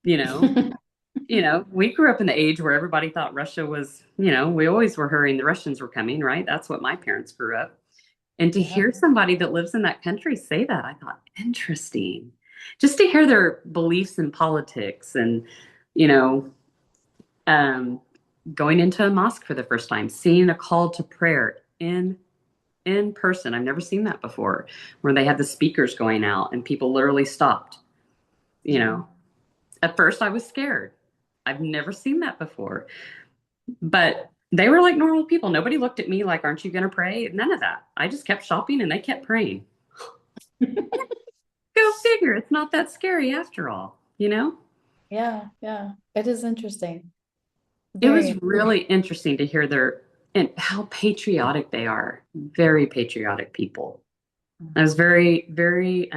you know, we grew up in the age where everybody thought Russia was, we always were hearing the Russians were coming, right? That's what my parents grew up. And to Yeah. hear somebody that lives in that country say that, I thought, interesting. Just to hear their beliefs in politics and, you know, um, going into a mosque for the first time, seeing a call to prayer in person. I've never seen that before, where they had the speakers going out and people literally stopped. You Mhm. know, at first I was scared. I've never seen that before. But they were like normal people. Nobody looked at me like, aren't you going to pray? None of that. I just kept shopping and they kept praying. Go figure. It's not that scary after all. Yeah, yeah. It is interesting. It Very. was really interesting to hear and how patriotic they are. Very patriotic people. I was very, very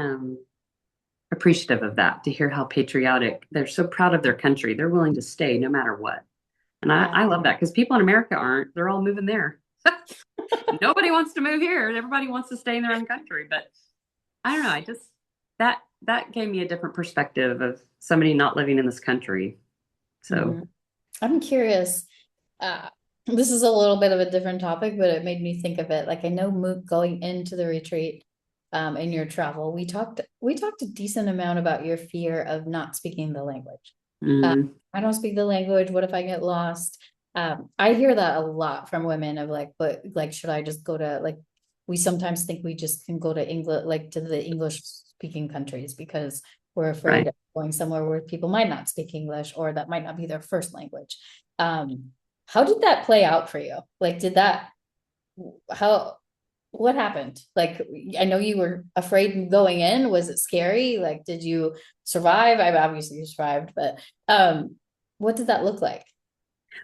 appreciative of that to hear how patriotic they're so proud of their country. They're willing to stay no matter what. And Yeah. I love that because people in America aren't. They're all moving there. Nobody wants to move here. Everybody wants to stay in their own country. But I don't know. I just that gave me a different perspective of somebody not living in this country. So Mhm. I'm curious. Uh, this is a little bit of a different topic, but it made me think of it. Like I know going into the retreat, in your travel, we talked a decent amount about your fear of not speaking the language. Uh, Mm, I don't speak the language. What if I get lost? I hear that a lot from women of like, but like, should I just go to like, we sometimes think we just can go to England, like to the English speaking countries because we're afraid right. of going somewhere where people might not speak English or that might not be their first language. Um, how did that play out for you? Like, how, what happened? Like, I know you were afraid going in. Was it scary? Like, did you survive? I obviously you survived, but what did that look like?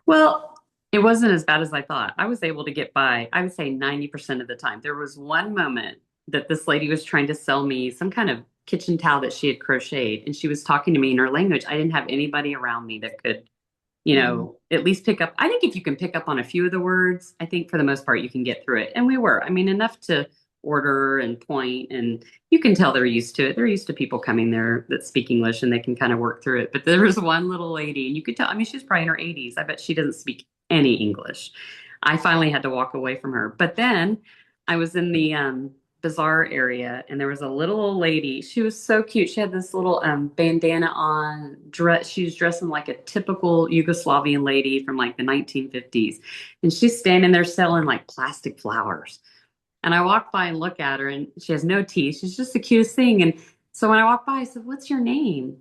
Well, it wasn't as bad as I thought. I was able to get by, I would say 90% of the time. There was one moment that this lady was trying to sell me some kind of kitchen towel that she had crocheted, and she was talking to me in her language. I didn't have anybody around me that could, Mm, at least pick up. I think if you can pick up on a few of the words, I think for the most part you can get through it. And we were, I mean, enough to order and point, and you can tell they're used to it. They're used to people coming there that speak English and they can kind of work through it. But there was one little lady, and you could tell, I mean, she's probably in her 80s. I bet she doesn't speak any English. I finally had to walk away from her. But then I was in the bazaar area, and there was a little old lady. She was so cute. She had this little bandana on, dress. She was dressing like a typical Yugoslavian lady from like the 1950s, and she's standing there selling like plastic flowers. And I walked by and look at her, and she has no teeth. She's just the cutest thing. And so when I walked by, I said, "What's your name?"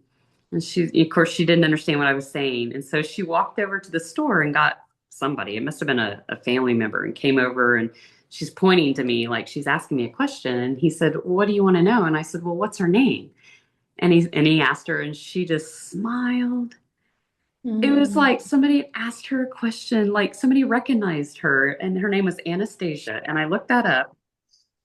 And of course, she didn't understand what I was saying. And so she walked over to the store and got somebody. It must have been a family member, and came over, and she's pointing to me like she's asking me a question. And he said, "What do you want to know?" And I said, "Well, what's her name?" And he asked her, and she just smiled. It was mm, like somebody had asked her a question, like somebody recognized her, and her name was Anastasia. And I looked that up.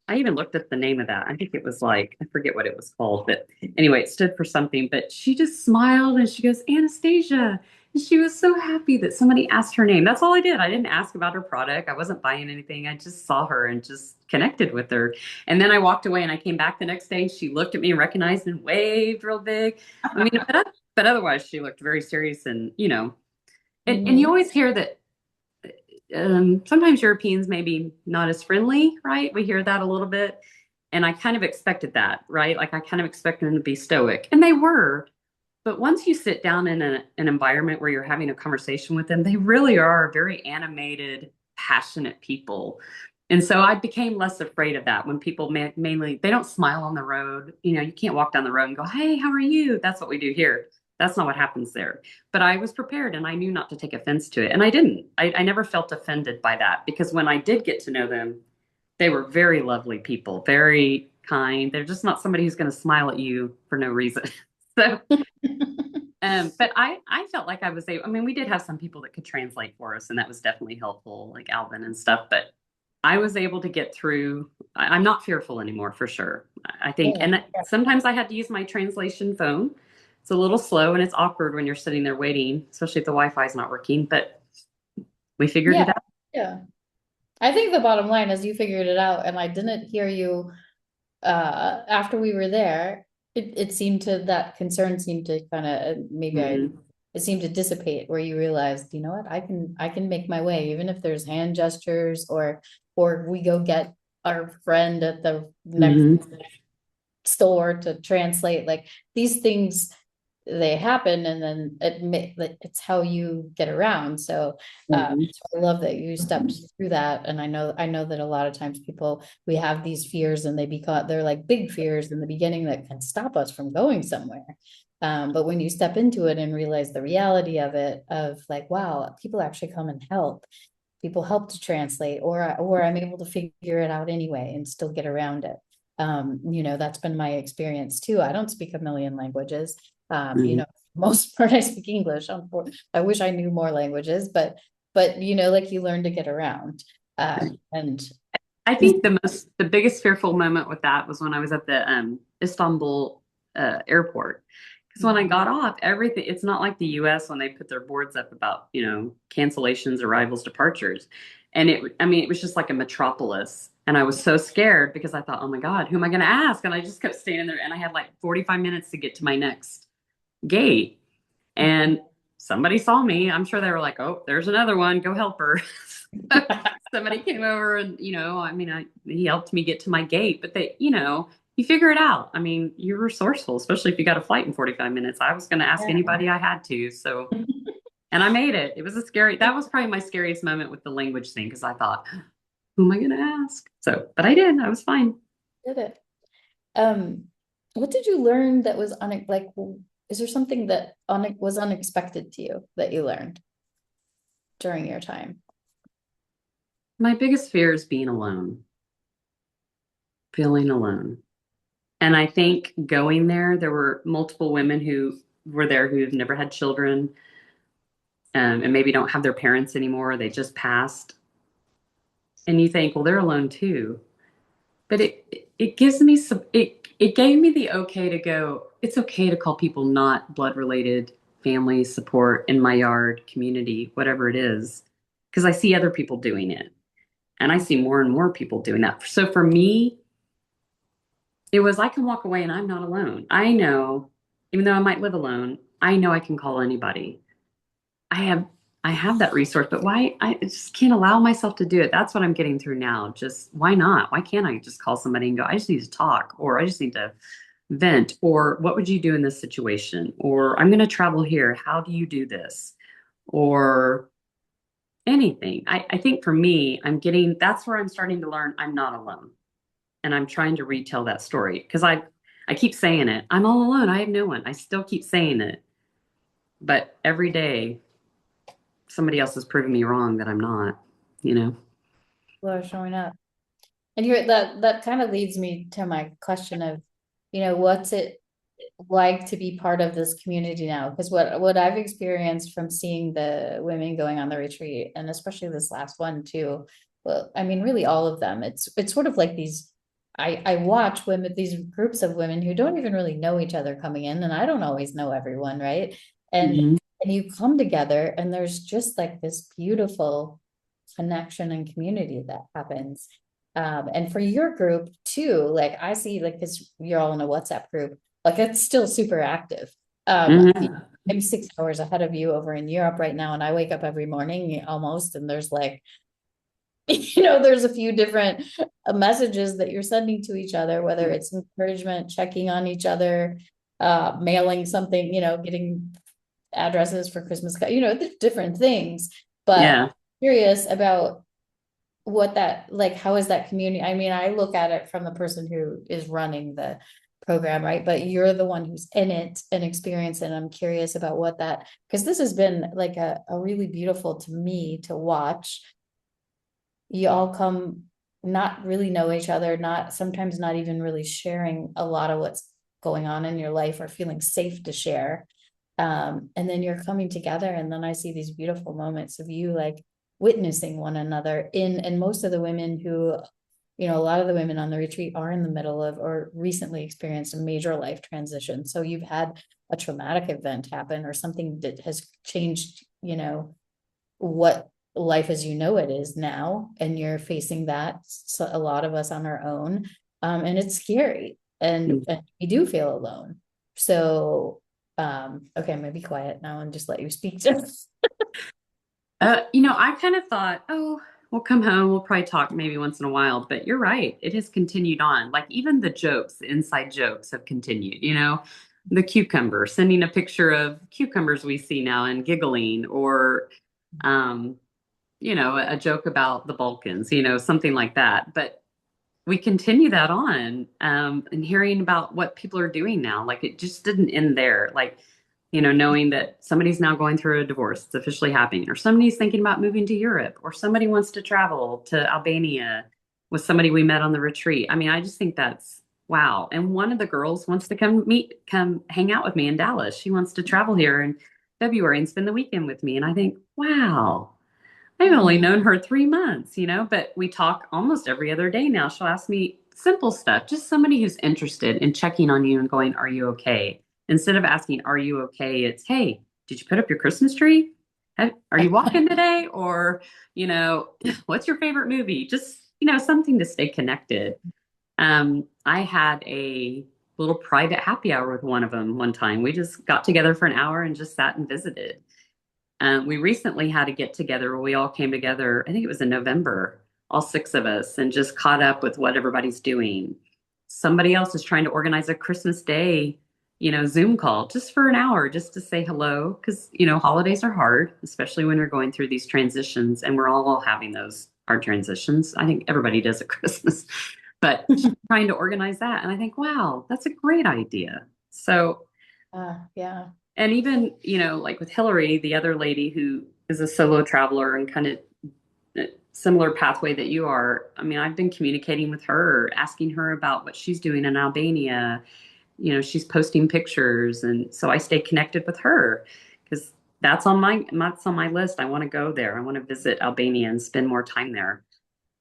I even looked at the name of that. I think it was like, I forget what it was called, but anyway, it stood for something. But she just smiled and she goes, Anastasia. And she was so happy that somebody asked her name. That's all I did. I didn't ask about her product. I wasn't buying anything. I just saw her and just connected with her. And then I walked away, and I came back the next day. She looked at me and recognized and waved real big. I mean, but otherwise, she looked very serious, and you mhm. always hear that sometimes Europeans maybe not as friendly, right? We hear that a little bit. And I kind of expected that, right? Like I kind of expected them to be stoic, and they were. But once you sit down in an environment where you're having a conversation with them, they really are very animated, passionate people. And so I became less afraid of that when people mainly, they don't smile on the road. You can't walk down the road and go, "Hey, how are you?" That's what we do here. That's not what happens there. But I was prepared, and I knew not to take offense to it. And I didn't. I never felt offended by that, because when I did get to know them, they were very lovely people, very kind. They're just not somebody who's going to smile at you for no reason. So, but I felt like I was able, I mean, we did have some people that could translate for us, and that was definitely helpful, like Alvin and stuff. But I was able to get through. I'm not fearful anymore, for sure. I think, Yeah. and sometimes I had to use my translation phone. It's a little slow and it's awkward when you're sitting there waiting, especially if the Wi-Fi is not working, but we figured Yeah. it out. Yeah. I think the bottom line is you figured it out, and I didn't hear you after we were there. It seemed to that concern seemed to kind of maybe I Hmm. it seemed to dissipate where you realized, you know what, I can make my way even if there's hand gestures or we go get our friend at the next Hmm. store to translate like these things they happen and then it's how you get around Hmm. so I love that you stepped through that and I know that a lot of times people we have these fears and they're like big fears in the beginning that can stop us from going somewhere but when you step into it and realize the reality of it of like wow people actually come and help people help to translate or I'm able to figure it out anyway and still get around it that's been my experience too. I don't speak a million languages. Hmm. Most part I speak English. I wish I knew more languages, but like you learn to get around. And I think the biggest fearful moment with that was when I was at the Istanbul airport. Because when I got off, everything, it's not like the US when they put their boards up about, cancellations, arrivals, departures. And I mean, it was just like a metropolis. And I was so scared because I thought, oh my God, who am I going to ask? And I just kept standing there, and I had like 45 minutes to get to my next gate. And somebody saw me. I'm sure they were like, oh, there's another one. Go help her. Somebody came over and, I mean, he helped me get to my gate, but you figure it out. I mean, you're resourceful, especially if you got a flight in 45 minutes. I was going to ask Yeah. anybody I had to. So, and I made it. It was that was probably my scariest moment with the language thing because I thought, who am I going to ask? So, but I did. I was fine. Did it. Um, what did you learn that was is there something that was unexpected to you that you learned during your time? My biggest fear is being alone, feeling alone. And I think going there were multiple women who were there who've never had children, and maybe don't have their parents anymore. They just passed. And you think, well, they're alone too. But it gives me it gave me the okay to go, it's okay to call people not blood related, family support in my yard, community, whatever it is, because I see other people doing it. And I see more and more people doing that. So for me, it was I can walk away and I'm not alone. I know, even though I might live alone, I know I can call anybody. I have I have that resource, but why I just can't allow myself to do it. That's what I'm getting through now. Just why not? Why can't I just call somebody and go, I just need to talk, or I just need to vent, or what would you do in this situation? Or I'm going to travel here. How do you do this? Or anything. I think for me, that's where I'm starting to learn I'm not alone. And I'm trying to retell that story because I keep saying it. I'm all alone. I have no one. I still keep saying it. But every day somebody else is proving me wrong that I'm not, you know? People are showing up. And that kind of leads me to my question of, what's it like to be part of this community now? Because what I've experienced from seeing the women going on the retreat, and especially this last one too, well, I mean, really all of them, it's sort of like I watch women, these groups of women who don't even really know each other coming in, and I don't always know everyone, right? And Mhm. and you come together, and there's just like this beautiful connection and community that happens. And for your group too, like I see, like, because you're all in a WhatsApp group, like it's still super active. Mhm. I'm 6 hours ahead of you over in Europe right now, and I wake up every morning almost, and there's like, there's a few different messages that you're sending to each other, whether it's encouragement, checking on each other, mailing something, getting addresses for Christmas, different things. But Yeah. curious about what that, like, how is that community? I mean, I look at it from the person who is running the program, right? But you're the one who's in it and experience it. And I'm curious about what that, because this has been like a really beautiful to me to watch. You all come, not really know each other, not sometimes not even really sharing a lot of what's going on in your life or feeling safe to share. And then you're coming together, and then I see these beautiful moments of you like witnessing one another and most of the women who, a lot of the women on the retreat are in the middle of or recently experienced a major life transition. So you've had a traumatic event happen or something that has changed, what life as you know it is now, and you're facing that, so a lot of us on our own. And it's scary, and we do feel alone. So okay, I'm gonna be quiet now and just let you speak. I kind of thought, oh, we'll come home, we'll probably talk maybe once in a while, but you're right. It has continued on. Like even the jokes, the inside jokes have continued, the cucumber, sending a picture of cucumbers we see now and giggling, or, um, a joke about the Balkans, something like that. But we continue that on, and hearing about what people are doing now. Like it just didn't end there. Like, knowing that somebody's now going through a divorce, it's officially happening, or somebody's thinking about moving to Europe, or somebody wants to travel to Albania with somebody we met on the retreat. I mean, I just think that's wow. And one of the girls wants to come hang out with me in Dallas. She wants to travel here in February and spend the weekend with me. And I think, wow. I've only known her 3 months, but we talk almost every other day now. She'll ask me simple stuff, just somebody who's interested in checking on you and going, are you okay? Instead of asking, are you okay? It's, hey, did you put up your Christmas tree? Are you walking today? Or, what's your favorite movie? Just, something to stay connected. I had a little private happy hour with one of them one time. We just got together for an hour and just sat and visited. We recently had a get together where we all came together. I think it was in November, all six of us, and just caught up with what everybody's doing. Somebody else is trying to organize a Christmas Day, Zoom call just for an hour, just to say hello. Because, holidays are hard, especially when you're going through these transitions, and we're all having those hard transitions. I think everybody does at Christmas, but trying to organize that. And I think, wow, that's a great idea. So, Yeah. and even, like with Hillary, the other lady who is a solo traveler and kind of similar pathway that you are. I mean, I've been communicating with her, asking her about what she's doing in Albania. She's posting pictures, and so I stay connected with her because that's on my list. I want to go there. I want to visit Albania and spend more time there.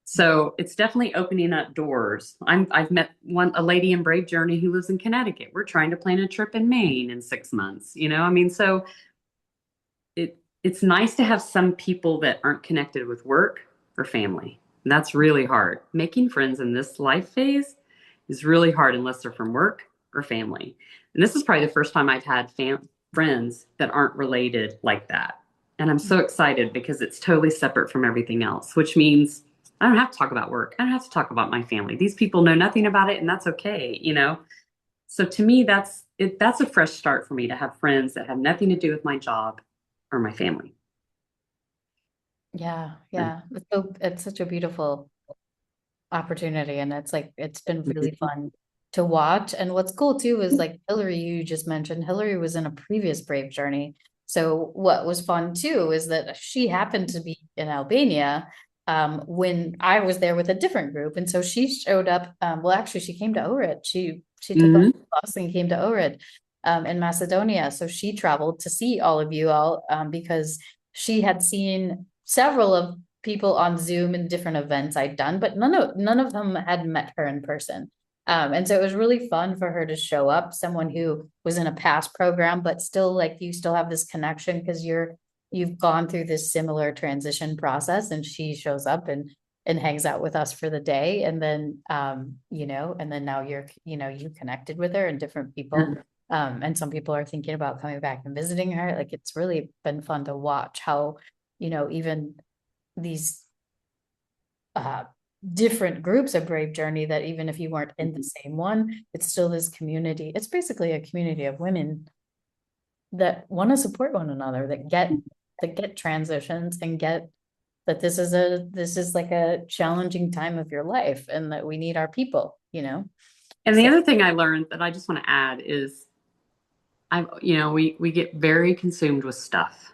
So it's definitely opening up doors. I've met a lady in Brave Journey who lives in Connecticut. We're trying to plan a trip in Maine in 6 months. I mean, so it's nice to have some people that aren't connected with work or family. And that's really hard. Making friends in this life phase is really hard unless they're from work or family. And this is probably the first time I've had friends that aren't related like that. And I'm so excited because it's totally separate from everything else, which means I don't have to talk about work. I don't have to talk about my family. These people know nothing about it, and that's okay. So to me, that's a fresh start for me to have friends that have nothing to do with my job or my family. Yeah. And Yeah. It's such a beautiful opportunity, and it's like it's been really fun to watch. And what's cool too is like Hillary, you just mentioned Hillary was in a previous Brave Journey. So what was fun too is that she happened to be in Albania when I was there with a different group, and so she showed up. Well, actually, she came to Ohrid. She took a Mhm. bus and came to Ohrid in Macedonia. So she traveled to see all of you all because she had seen several of people on Zoom in different events I'd done, but none of them had met her in person. And so it was really fun for her to show up, someone who was in a past program, but still like you still have this connection because you've gone through this similar transition process, and she shows up and hangs out with us for the day. And then and then now you connected with her and different people. And some people are thinking about coming back and visiting her. Like it's really been fun to watch how, even these uh different groups of Brave Journey, that even if you weren't in the same one, it's still this community. It's basically a community of women that want to support one another, that get transitions and get that this is like a challenging time of your life, and that we need our people. And the So other thing I learned that I just want to add is we get very consumed with stuff.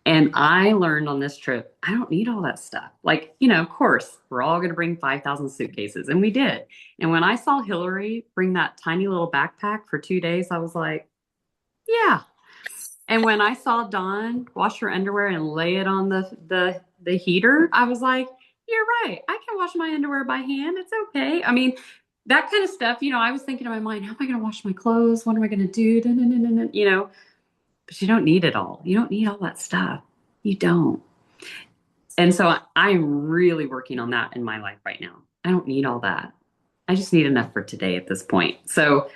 And I learned on this trip, I don't need all that stuff. Like, of course, we're all going to bring 5,000 suitcases, and we did. And when I saw Hillary bring that tiny little backpack for 2 days, I was like, yeah. And when I saw Dawn wash her underwear and lay it on the heater, I was like, you're right. I can wash my underwear by hand. It's okay. I mean, that kind of stuff, I was thinking in my mind, how am I going to wash my clothes? What am I going to do? Dun, dun, dun, dun, dun, but you don't need it all. You don't need all that stuff. You don't. And so I'm really working on that in my life right now. I don't need all that. I just need enough for today at this point. So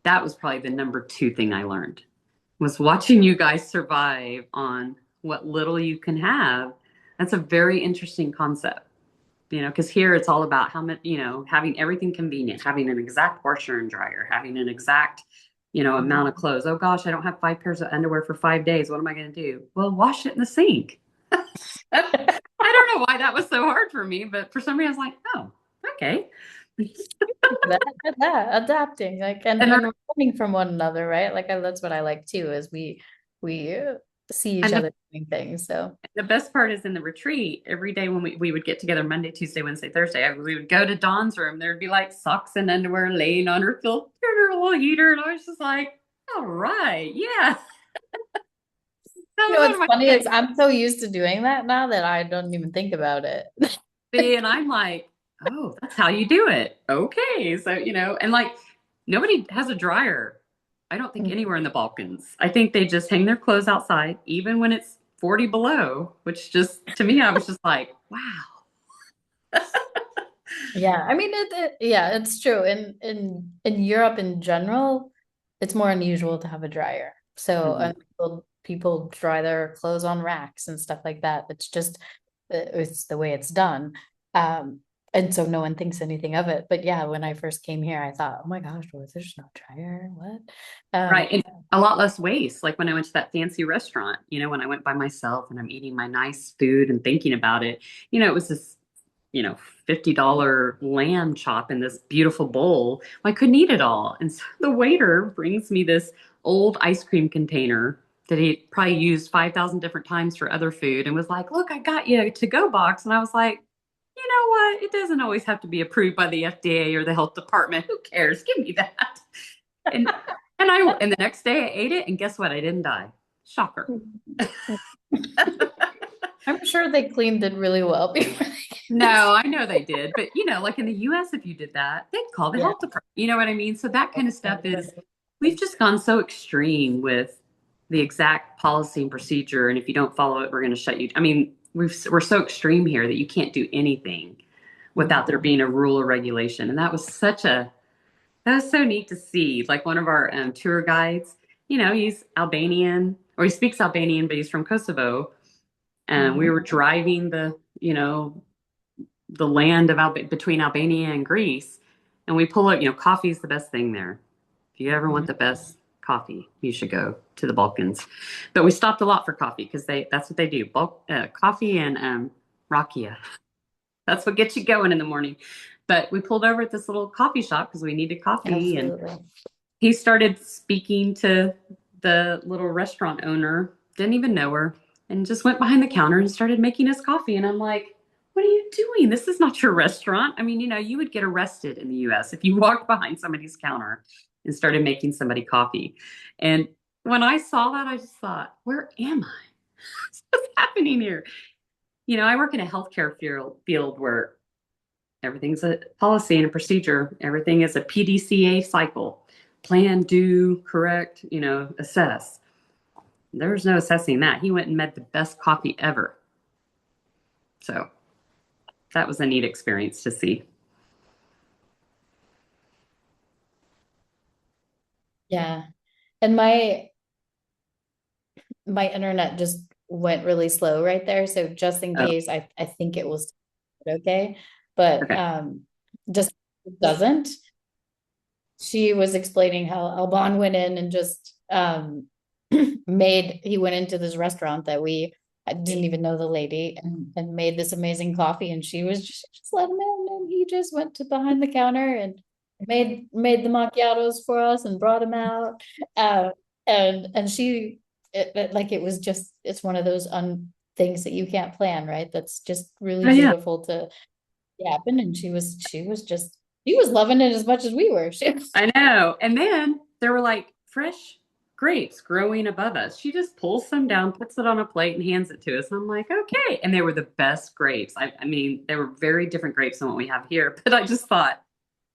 that was probably the number two thing I learned was watching you guys survive on what little you can have. That's a very interesting concept, because here it's all about how much, having everything convenient, having an exact washer and dryer, having an exact, amount of clothes. Oh gosh, I don't have 5 pairs of underwear for 5 days. What am I going to do? Well, wash it in the sink. I don't know why that was so hard for me, but for some reason I was like, oh, okay. that adapting, like, and And, and we're learning from one another, right? Like that's what I like too, is we see each and the other doing things. So The best part is in the retreat, every day when we would get together Monday, Tuesday, Wednesday, Thursday, we would go to Dawn's room. There'd be like socks and underwear laying on her filter, her little heater. And I was just like, all right, yeah. That was one what's of my funny is things. I'm so used to doing that now that I don't even think about it. And I'm like, oh, that's how you do it. Okay. So, and like nobody has a dryer. I don't think anywhere in the Balkans. I think they just hang their clothes outside, even when it's 40 below, which just to me, I was just like, wow. Yeah, I mean yeah, it's true. In Europe in general, it's more unusual to have a dryer. So Mhm. people dry their clothes on racks and stuff like that. It's just it's the way it's done. And so no one thinks anything of it. But yeah, when I first came here, I thought, oh my gosh, well, there's no dryer. What? Right. And a lot less waste. Like when I went to that fancy restaurant, when I went by myself and I'm eating my nice food and thinking about it, it was this, $50 lamb chop in this beautiful bowl. I couldn't eat it all. And so the waiter brings me this old ice cream container that he probably used 5,000 different times for other food and was like, look, I got you a to-go box. And I was like, you know what? It doesn't always have to be approved by the FDA or the health department. Who cares? Give me that. And and the next day I ate it, and guess what? I didn't die. Shocker. I'm sure they cleaned it really well before No, I know they did, but like in the US, if you did that, they'd call the yeah. health department. You know what I mean? So that kind of stuff is, we've just gone so extreme with the exact policy and procedure, and if you don't follow it, we're going to shut you. I mean, we're so extreme here that you can't do anything without there being a rule or regulation, and that was so neat to see. Like one of our tour guides, he's Albanian, or he speaks Albanian, but he's from Kosovo. And we were driving the land of between Albania and Greece, and we pull up. Coffee is the best thing there. If you ever want the best coffee, you should go to the Balkans. But we stopped a lot for coffee because that's what they do. Coffee and rakia. That's what gets you going in the morning. But we pulled over at this little coffee shop because we needed coffee, and Absolutely. he started speaking to the little restaurant owner, didn't even know her, and just went behind the counter and started making us coffee. And I'm like, what are you doing? This is not your restaurant. I mean, you would get arrested in the US if you walked behind somebody's counter and started making somebody coffee. And when I saw that, I just thought, where am I? What's happening here? I work in a healthcare field where everything's a policy and a procedure. Everything is a PDCA cycle: plan, do, correct, assess. There was no assessing that. He went and made the best coffee ever. So that was a neat experience to see. Yeah. And my internet just went really slow right there. So just in Oh, case, I think it was okay. But okay. just doesn't. She was explaining how Alban went in and just he went into this restaurant that we I didn't even know the lady and made this amazing coffee, and she was just let him in, and he just went to behind the counter and made the macchiatos for us and brought them out. Uh, and like it was just it's one of those things that you can't plan, right? That's just really Oh, yeah. beautiful to happen. And she was loving it as much as we were. I know. And then there were like fresh grapes growing above us. She just pulls some down, puts it on a plate, and hands it to us. And I'm like, okay. And they were the best grapes. I mean, they were very different grapes than what we have here. But I just thought,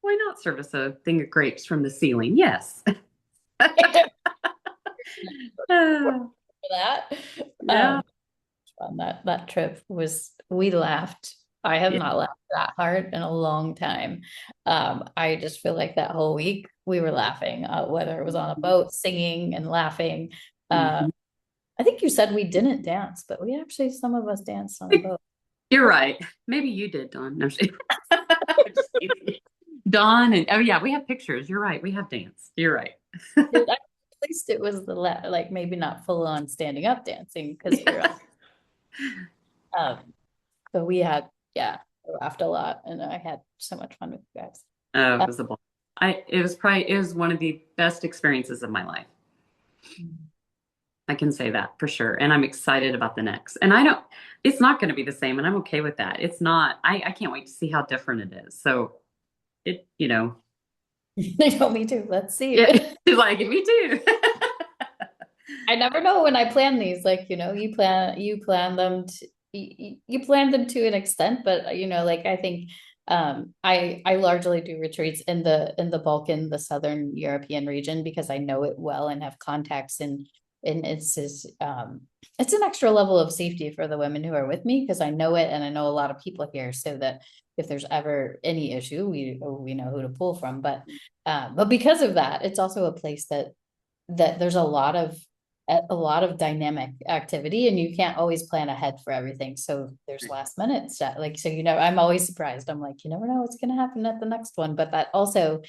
why not serve us a thing of grapes from the ceiling? Yes. For that. Yeah. On that trip was we laughed. I have Yeah. not laughed that hard in a long time. I just feel like that whole week we were laughing, whether it was on a boat, singing and laughing. Uh, Mhm. I think you said we didn't dance, but we actually some of us danced on a boat. You're right. Maybe you did, Dawn. No, I'm just just kidding. Dawn and oh yeah, we have pictures. You're right. We have dance. You're right. At least it was like maybe not full on standing up dancing because we were but we had yeah, I laughed a lot and I had so much fun with you guys. Oh, it Uh, was a ball. It was one of the best experiences of my life. I can say that for sure. And I'm excited about the next. And it's not going to be the same. And I'm okay with that. It's not, I can't wait to see how different it is. So it, They told me to. Let's see. yeah, like me too. I never know when I plan these. Like, you plan them to you plan them to an extent, but like I think I largely do retreats in the Balkan, the Southern European region because I know it well and have contacts and it's an extra level of safety for the women who are with me because I know it and I know a lot of people here so that if there's ever any issue, we know who to pull from. But because of that, it's also a place that there's a lot of a lot of dynamic activity, and you can't always plan ahead for everything. So there's last minute stuff. Like, so, I'm always surprised. I'm like, you never know what's going to happen at the next one. But that also,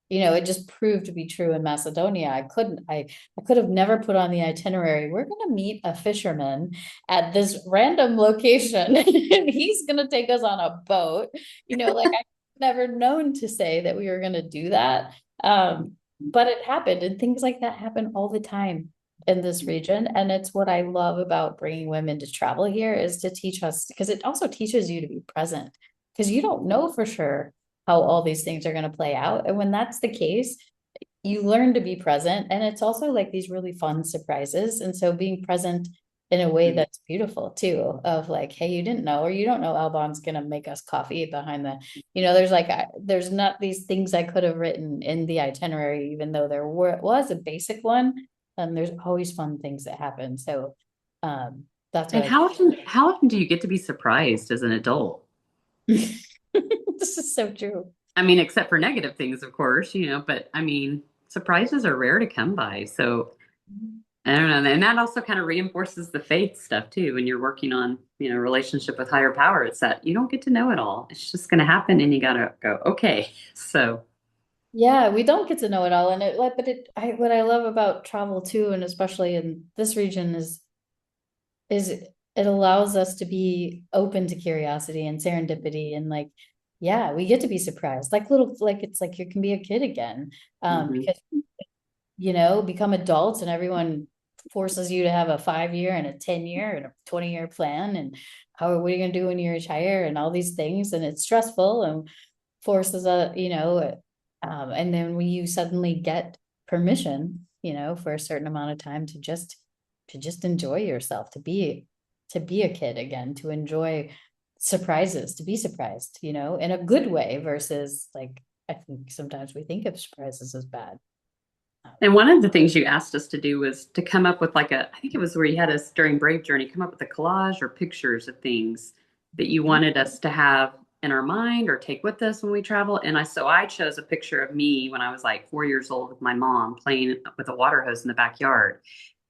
it just proved to be true in Macedonia. I could have never put on the itinerary. We're going to meet a fisherman at this random location and he's going to take us on a boat. Like I never known to say that we were going to do that. But it happened, and things like that happen all the time in this region. And it's what I love about bringing women to travel here, is to teach us, because it also teaches you to be present, because you don't know for sure how all these things are going to play out. And when that's the case, you learn to be present. And it's also like these really fun surprises. And so being present in a way that's beautiful too, of like, hey, you didn't know, or you don't know Albon's going to make us coffee behind there's like, there's not these things I could have written in the itinerary, even though was a basic one. And there's always fun things that happen. So that's what And how often do you get to be surprised as an adult? this is so true. I mean, except for negative things, of course, but I mean, surprises are rare to come by. So I don't know. And that also kind of reinforces the faith stuff too. When you're working on, relationship with higher power, it's that you don't get to know it all. It's just going to happen and you got to go, okay. So, Yeah, we don't get to know it all. And what I love about travel too, and especially in this region, is it allows us to be open to curiosity and serendipity, and like, yeah, we get to be surprised, like little, like it's like you can be a kid again, mhm. because become adults and everyone forces you to have a 5 year and a 10 year and a 20 year plan, and what are you going to do when you retire, and all these things, and it's stressful and forces and then when you suddenly get permission, for a certain amount of time to just enjoy yourself, to be a kid again, to enjoy surprises, to be surprised, in a good way, versus like, I think sometimes we think of surprises as bad. And one of the things you asked us to do was to come up with I think it was where you had us during Brave Journey, come up with a collage or pictures of things that you wanted us to have in our mind or take with us when we travel. And so I chose a picture of me when I was like 4 years old with my mom playing with a water hose in the backyard.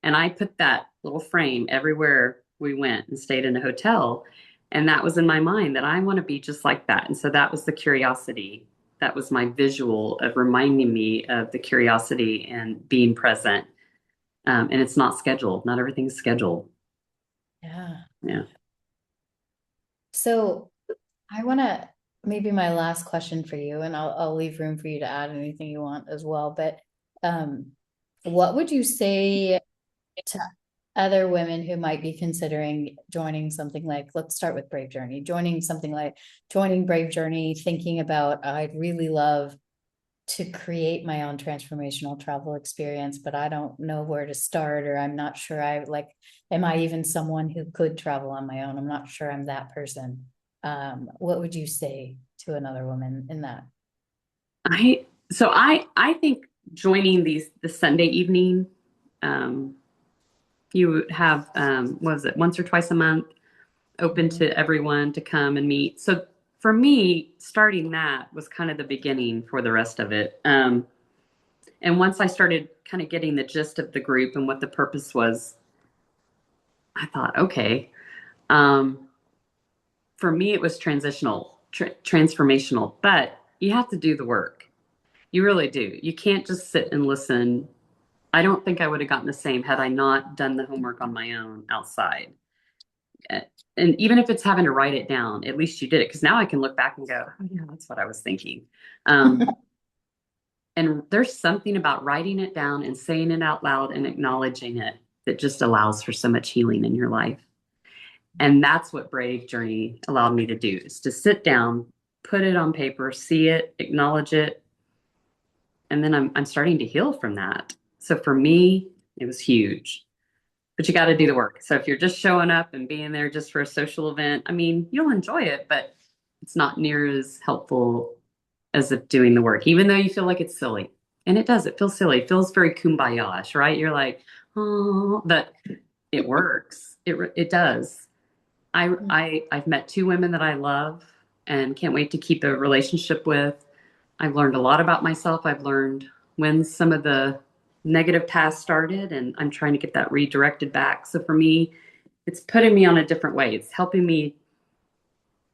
And I put that little frame everywhere we went and stayed in a hotel. And that was in my mind, that I want to be just like that. And so that was the curiosity. That was my visual of reminding me of the curiosity and being present. And it's not scheduled. Not everything's scheduled. Yeah. Yeah. So I want to, maybe my last question for you, and I'll leave room for you to add anything you want as well. But um, what would you say to other women who might be considering joining something like, let's start with Brave Journey, joining Brave Journey, thinking about, I'd really love to create my own transformational travel experience, but I don't know where to start, or I'm not sure am I even someone who could travel on my own? I'm not sure I'm that person. What would you say to another woman in that? I think joining the Sunday evening, um, you would have what was it, once or twice a month, open Mhm. to everyone to come and meet. So for me, starting that was kind of the beginning for the rest of it. And once I started kind of getting the gist of the group and what the purpose was, I thought, okay. Um, for me, it was transformational, but you have to do the work. You really do. You can't just sit and listen. I don't think I would have gotten the same had I not done the homework on my own outside. Uh, And even if it's having to write it down, at least you did it. Because now I can look back and go, oh, yeah, that's what I was thinking. And there's something about writing it down and saying it out loud and acknowledging it that just allows for so much healing in your life. And that's what Brave Journey allowed me to do, is to sit down, put it on paper, see it, acknowledge it, and then I'm starting to heal from that. So for me, it was huge. But you got to do the work. So if you're just showing up and being there just for a social event, I mean, you'll enjoy it, but it's not near as helpful as if doing the work, even though you feel like it's silly. And it does, it feels silly. It feels very kumbaya-ish, right? You're like, oh, but it works. It does. I've met two women that I love and can't wait to keep a relationship with. I've learned a lot about myself. I've learned when some of the negative past started, and I'm trying to get that redirected back. So for me, it's putting me on a different way. It's helping me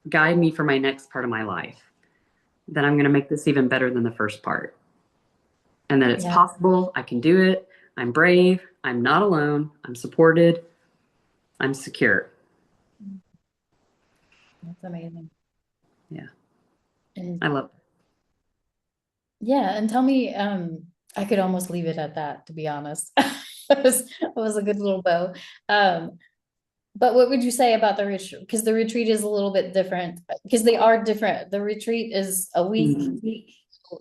guide me for my next part of my life. That I'm going to make this even better than the first part. And that it's Yeah, possible. I can do it. I'm brave. I'm not alone. I'm supported. I'm secure. that's amazing. Yeah. And I love it. yeah, and tell me, I could almost leave it at that, to be honest. It was a good little bow. Um, but what would you say about the retreat? Because the retreat is a little bit different, because they are different. The retreat is a Mhm. week,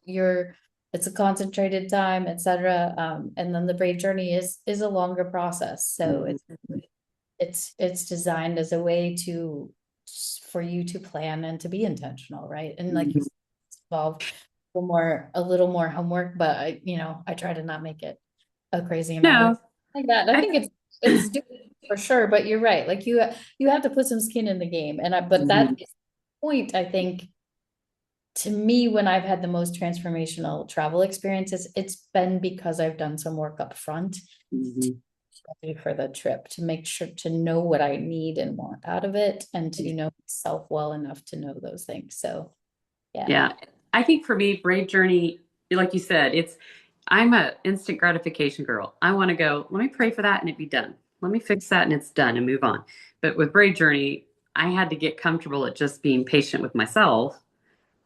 you're it's a concentrated time, etc. And then the brave journey is a longer process. So Mhm. it's designed as a way to for you to plan and to be intentional, right? And like you Mhm. said, it's involved a little more homework, but I try to not make it a crazy amount of No, like that. I I, think it's doable for sure, but you're right. Like you have to put some skin in the game. But that Mhm. is the point, I think, to me, when I've had the most transformational travel experiences, it's been because I've done some work up front Mhm. for the trip to make sure to know what I need and want out of it and to know myself well enough to know those things. So yeah. Yeah. I think for me, Brave Journey, like you said, I'm a instant gratification girl. I want to go, let me pray for that and it be done. Let me fix that and it's done and move on. But with Brave Journey, I had to get comfortable at just being patient with myself.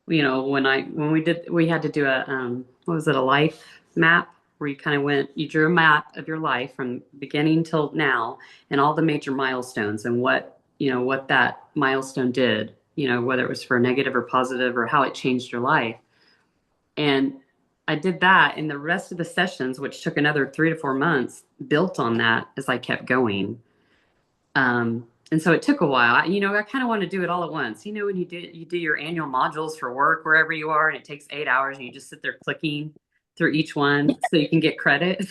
We had to do what was it, a life map where you kind of you drew a map of your life from beginning till now and all the major milestones and what that milestone did, whether it was for negative or positive or how it changed your life. And I did that, and the rest of the sessions, which took another 3 to 4 months, built on that as I kept going. And so it took a while. I kind of want to do it all at once. When you do your annual modules for work wherever you are, and it takes 8 hours, and you just sit there clicking through each one so you can get credit.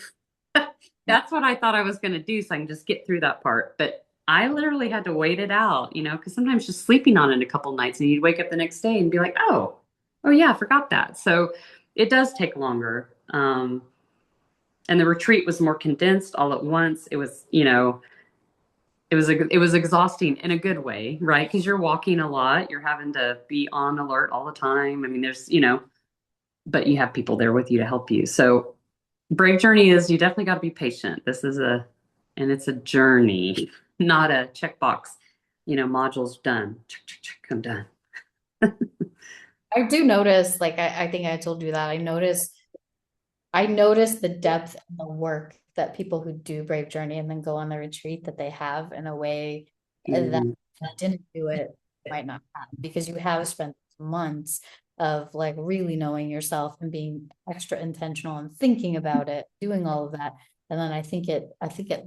That's what I thought I was going to do, so I can just get through that part. But I literally had to wait it out, because sometimes just sleeping on it a couple nights, and you'd wake up the next day and be like, oh yeah, I forgot that. So it does take longer. And the retreat was more condensed all at once. It was exhausting in a good way, right? Because you're walking a lot, you're having to be on alert all the time. I mean, but you have people there with you to help you. So Brave Journey is you definitely got to be patient. And it's a journey, not a checkbox. Modules done. Check, check, check. I'm done. I do notice, like I think I told you that I notice the depth and the work that people who do Brave Journey and then go on the retreat that they have in a way that Mhm. didn't do it might not have, because you have spent months of like really knowing yourself and being extra intentional and thinking about it, doing all of that. And then I think it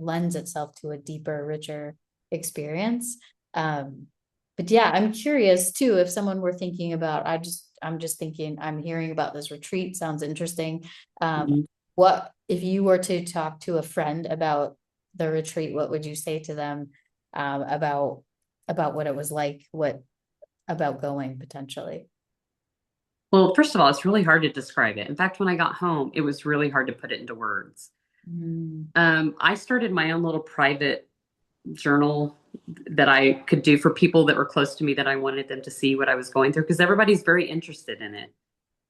lends itself to a deeper, richer experience. Um, but yeah, I'm curious too, if someone were thinking about, I'm just thinking, I'm hearing about this retreat, sounds interesting. Mhm. What if you were to talk to a friend about the retreat, what would you say to them about what it was like, what about going potentially? Well, first of all, it's really hard to describe it. In fact, when I got home, it was really hard to put it into words. Mm. I started my own little private journal that I could do for people that were close to me that I wanted them to see what I was going through because everybody's very interested in it.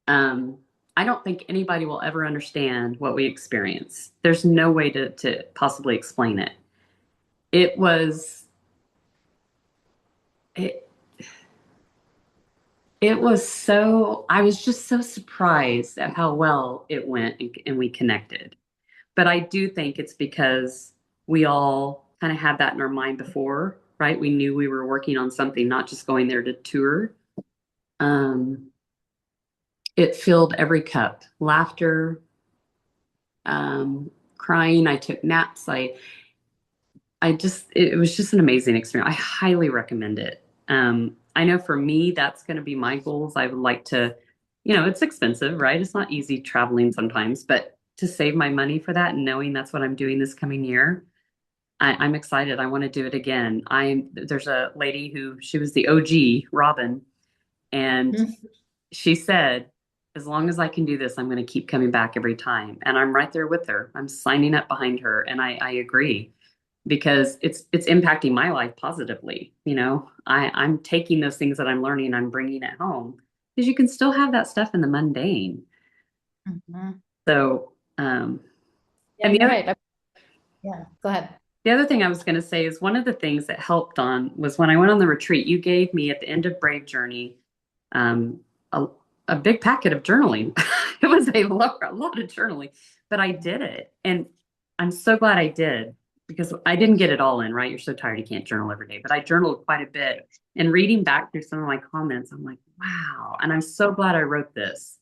Um, I don't think anybody will ever understand what we experience. There's no way to possibly explain it. It was it, it was so I was just so surprised at how well it went and we connected. But I do think it's because we all kind of had that in our mind before, right? We knew we were working on something, not just going there to tour. Um, it filled every cup. Laughter, crying. I took naps. It was just an amazing experience. I highly recommend it. I know for me, that's going to be my goals. I would like to, it's expensive, right? It's not easy traveling sometimes, but to save my money for that and knowing that's what I'm doing this coming year, I'm excited. I want to do it again. There's a lady she was the OG, Robin, and Mhm. she said, as long as I can do this, I'm going to keep coming back every time. And I'm right there with her. I'm signing up behind her. And I agree because it's impacting my life positively. I'm taking those things that I'm learning, I'm bringing it home because you can still have that stuff in the mundane. Mhm. So, Yeah, and you're right. Yeah, go ahead. the other thing I was going to say is one of the things that helped on was when I went on the retreat, you gave me at the end of Brave Journey, um, a, a big packet of journaling. It was a lot of journaling, but I did it. And I'm so glad I did because I didn't get it all in, right? You're so tired you can't journal every day, but I journaled quite a bit. And reading back through some of my comments, I'm like, wow. And I'm so glad I wrote this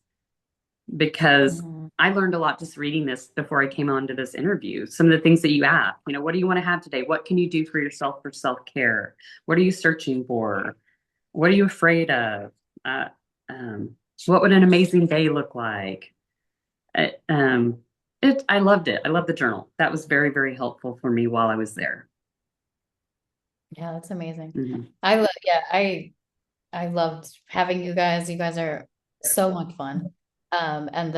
because Mhm. I learned a lot just reading this before I came on to this interview. Some of the things that you asked, what do you want to have today? What can you do for yourself for self-care? What are you searching for? What are you afraid of? Uh, um, what would an amazing day look like? Um, I loved it. I love the journal. That was very, very helpful for me while I was there. Yeah, that's amazing. Mhm. Yeah, I loved having you guys. You guys are so much fun. And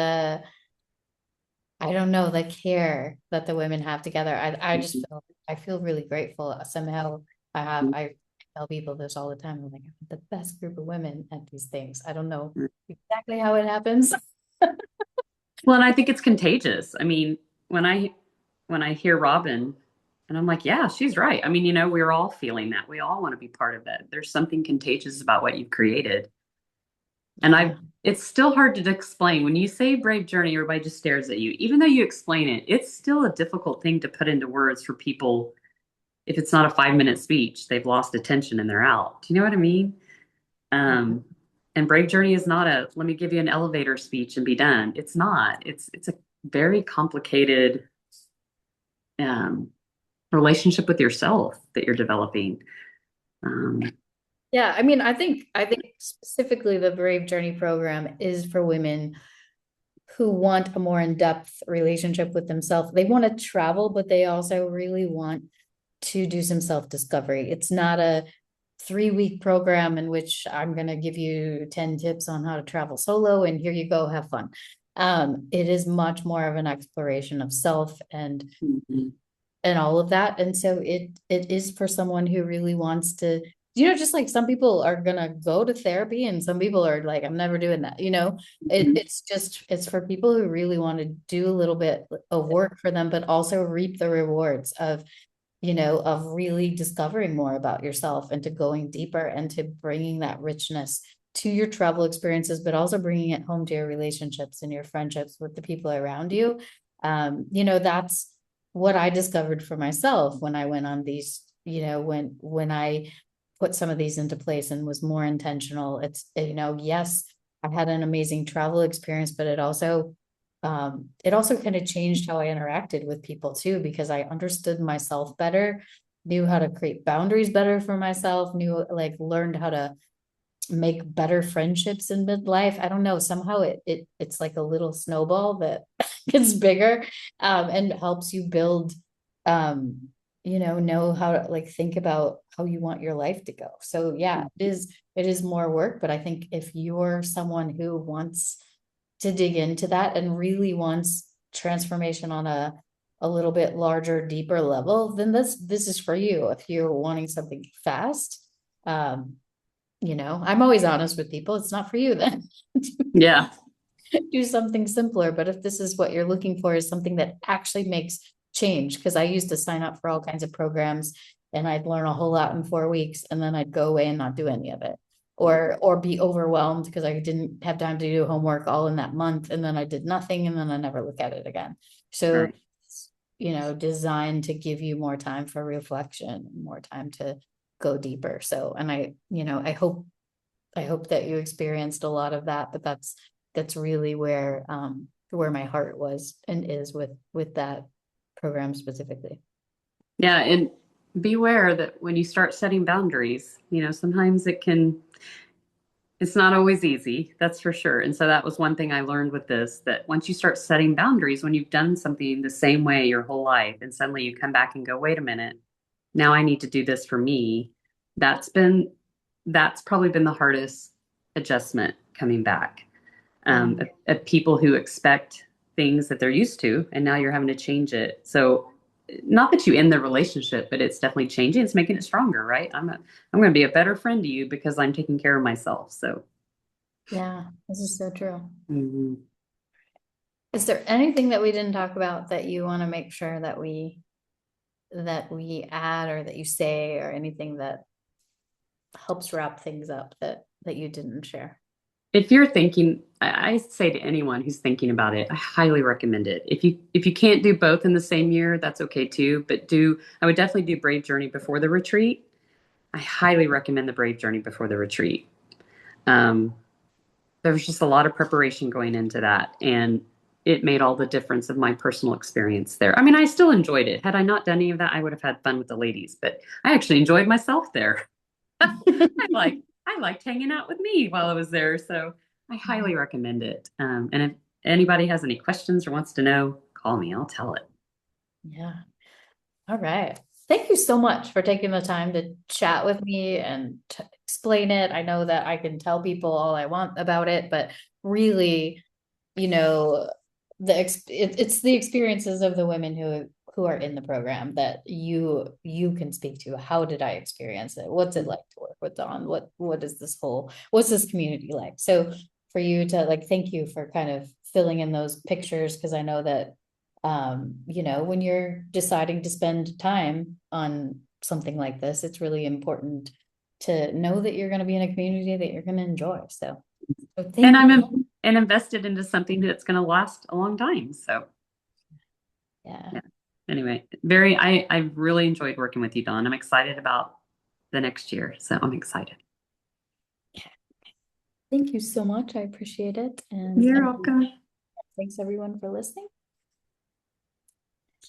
I don't know, the care that the women have together. I feel really grateful. Somehow I tell people this all the time. I'm like, I'm the best group of women at these things. I don't know exactly how it happens. Well, and I think it's contagious. I mean, when I when I hear Robin, and I'm like, yeah, she's right. I mean, we're all feeling that. We all want to be part of it. There's something contagious about what you've created. And Yeah. it's still hard to explain. When you say brave journey, everybody just stares at you. Even though you explain it, it's still a difficult thing to put into words for people. If it's not a 5-minute speech, they've lost attention and they're out. Do you know what I mean? Mhm. Um, and Brave Journey is not a let me give you an elevator speech and be done. It's not. It's a very complicated um, relationship with yourself that you're developing. Um, Yeah, I think specifically the Brave Journey program is for women who want a more in-depth relationship with themselves. They want to travel, but they also really want to do some self-discovery. It's not a 3-week program in which I'm going to give you 10 tips on how to travel solo and here you go, have fun. It is much more of an exploration of self mhm, and all of that. And so it is for someone who really wants to, just like some people are gonna go to therapy and some people are like, I'm never doing that, mhm. it's for people who really want to do a little bit of work for them, but also reap the rewards of really discovering more about yourself and to going deeper and to bringing that richness to your travel experiences, but also bringing it home to your relationships and your friendships with the people around you. That's what I discovered for myself when I went on these, when I put some of these into place and was more intentional. Yes, I had an amazing travel experience, but it also kind of changed how I interacted with people too, because I understood myself better, knew how to create boundaries better for myself, learned how to make better friendships in midlife. I don't know, somehow it's like a little snowball that gets bigger, and helps you build, um, know how to think about how you want your life to go. So yeah, it is more work, but I think if you're someone who wants to dig into that and really wants transformation on a little bit larger, deeper level, then this is for you. If you're wanting something fast, um, I'm always honest with people. It's not for you then. Yeah, Do something simpler. But if this is what you're looking for, is something that actually makes change, because I used to sign up for all kinds of programs and I'd learn a whole lot in 4 weeks and then I'd go away and not do any of it. Or be overwhelmed because I didn't have time to do homework all in that month and then I did nothing and then I never look at it again. So, right. designed to give you more time for reflection, more time to go deeper. So, and I hope that you experienced a lot of that, but that's really where my heart was and is with that program specifically. Yeah, and beware that when you start setting boundaries, sometimes it's not always easy, that's for sure. And so that was one thing I learned with this, that once you start setting boundaries, when you've done something the same way your whole life, and suddenly you come back and go, wait a minute, now I need to do this for me. That's been, that's probably been the hardest adjustment coming back. Yeah. of people who expect things that they're used to, and now you're having to change it. So, not that you end the relationship, but it's definitely changing. It's making it stronger, right? I'm going to be a better friend to you because I'm taking care of myself. So, Yeah. This is so true. mhm. Is there anything that we didn't talk about that you want to make sure that we add or that you say or anything that helps wrap things up that you didn't share? If you're thinking, I say to anyone who's thinking about it, I highly recommend it. If you can't do both in the same year, that's okay too. But I would definitely do Brave Journey before the retreat. I highly recommend the Brave Journey before the retreat. Um, there was just a lot of preparation going into that, and it made all the difference of my personal experience there. I mean, I still enjoyed it. Had I not done any of that, I would have had fun with the ladies, but I actually enjoyed myself there. I liked hanging out with me while I was there, so I highly recommend it. And if anybody has any questions or wants to know, call me. I'll tell it. Yeah. All right. Thank you so much for taking the time to chat with me and to explain it. I know that I can tell people all I want about it, but really, you know, it's the experiences of the women who are in the program that you can speak to. How did I experience it? What's it like to work with Dawn? What is what's this community like? So for you to like, thank you for kind of filling in those pictures because I know that when you're deciding to spend time on something like this, it's really important to know that you're going to be in a community that you're going to enjoy. So And thank you. and invested into something that's going to last a long time. So Yeah. yeah. Anyway, I've really enjoyed working with you, Dawn. I'm excited about the next year. So I'm excited. Thank you so much. I appreciate it. And You're welcome. thanks everyone for listening.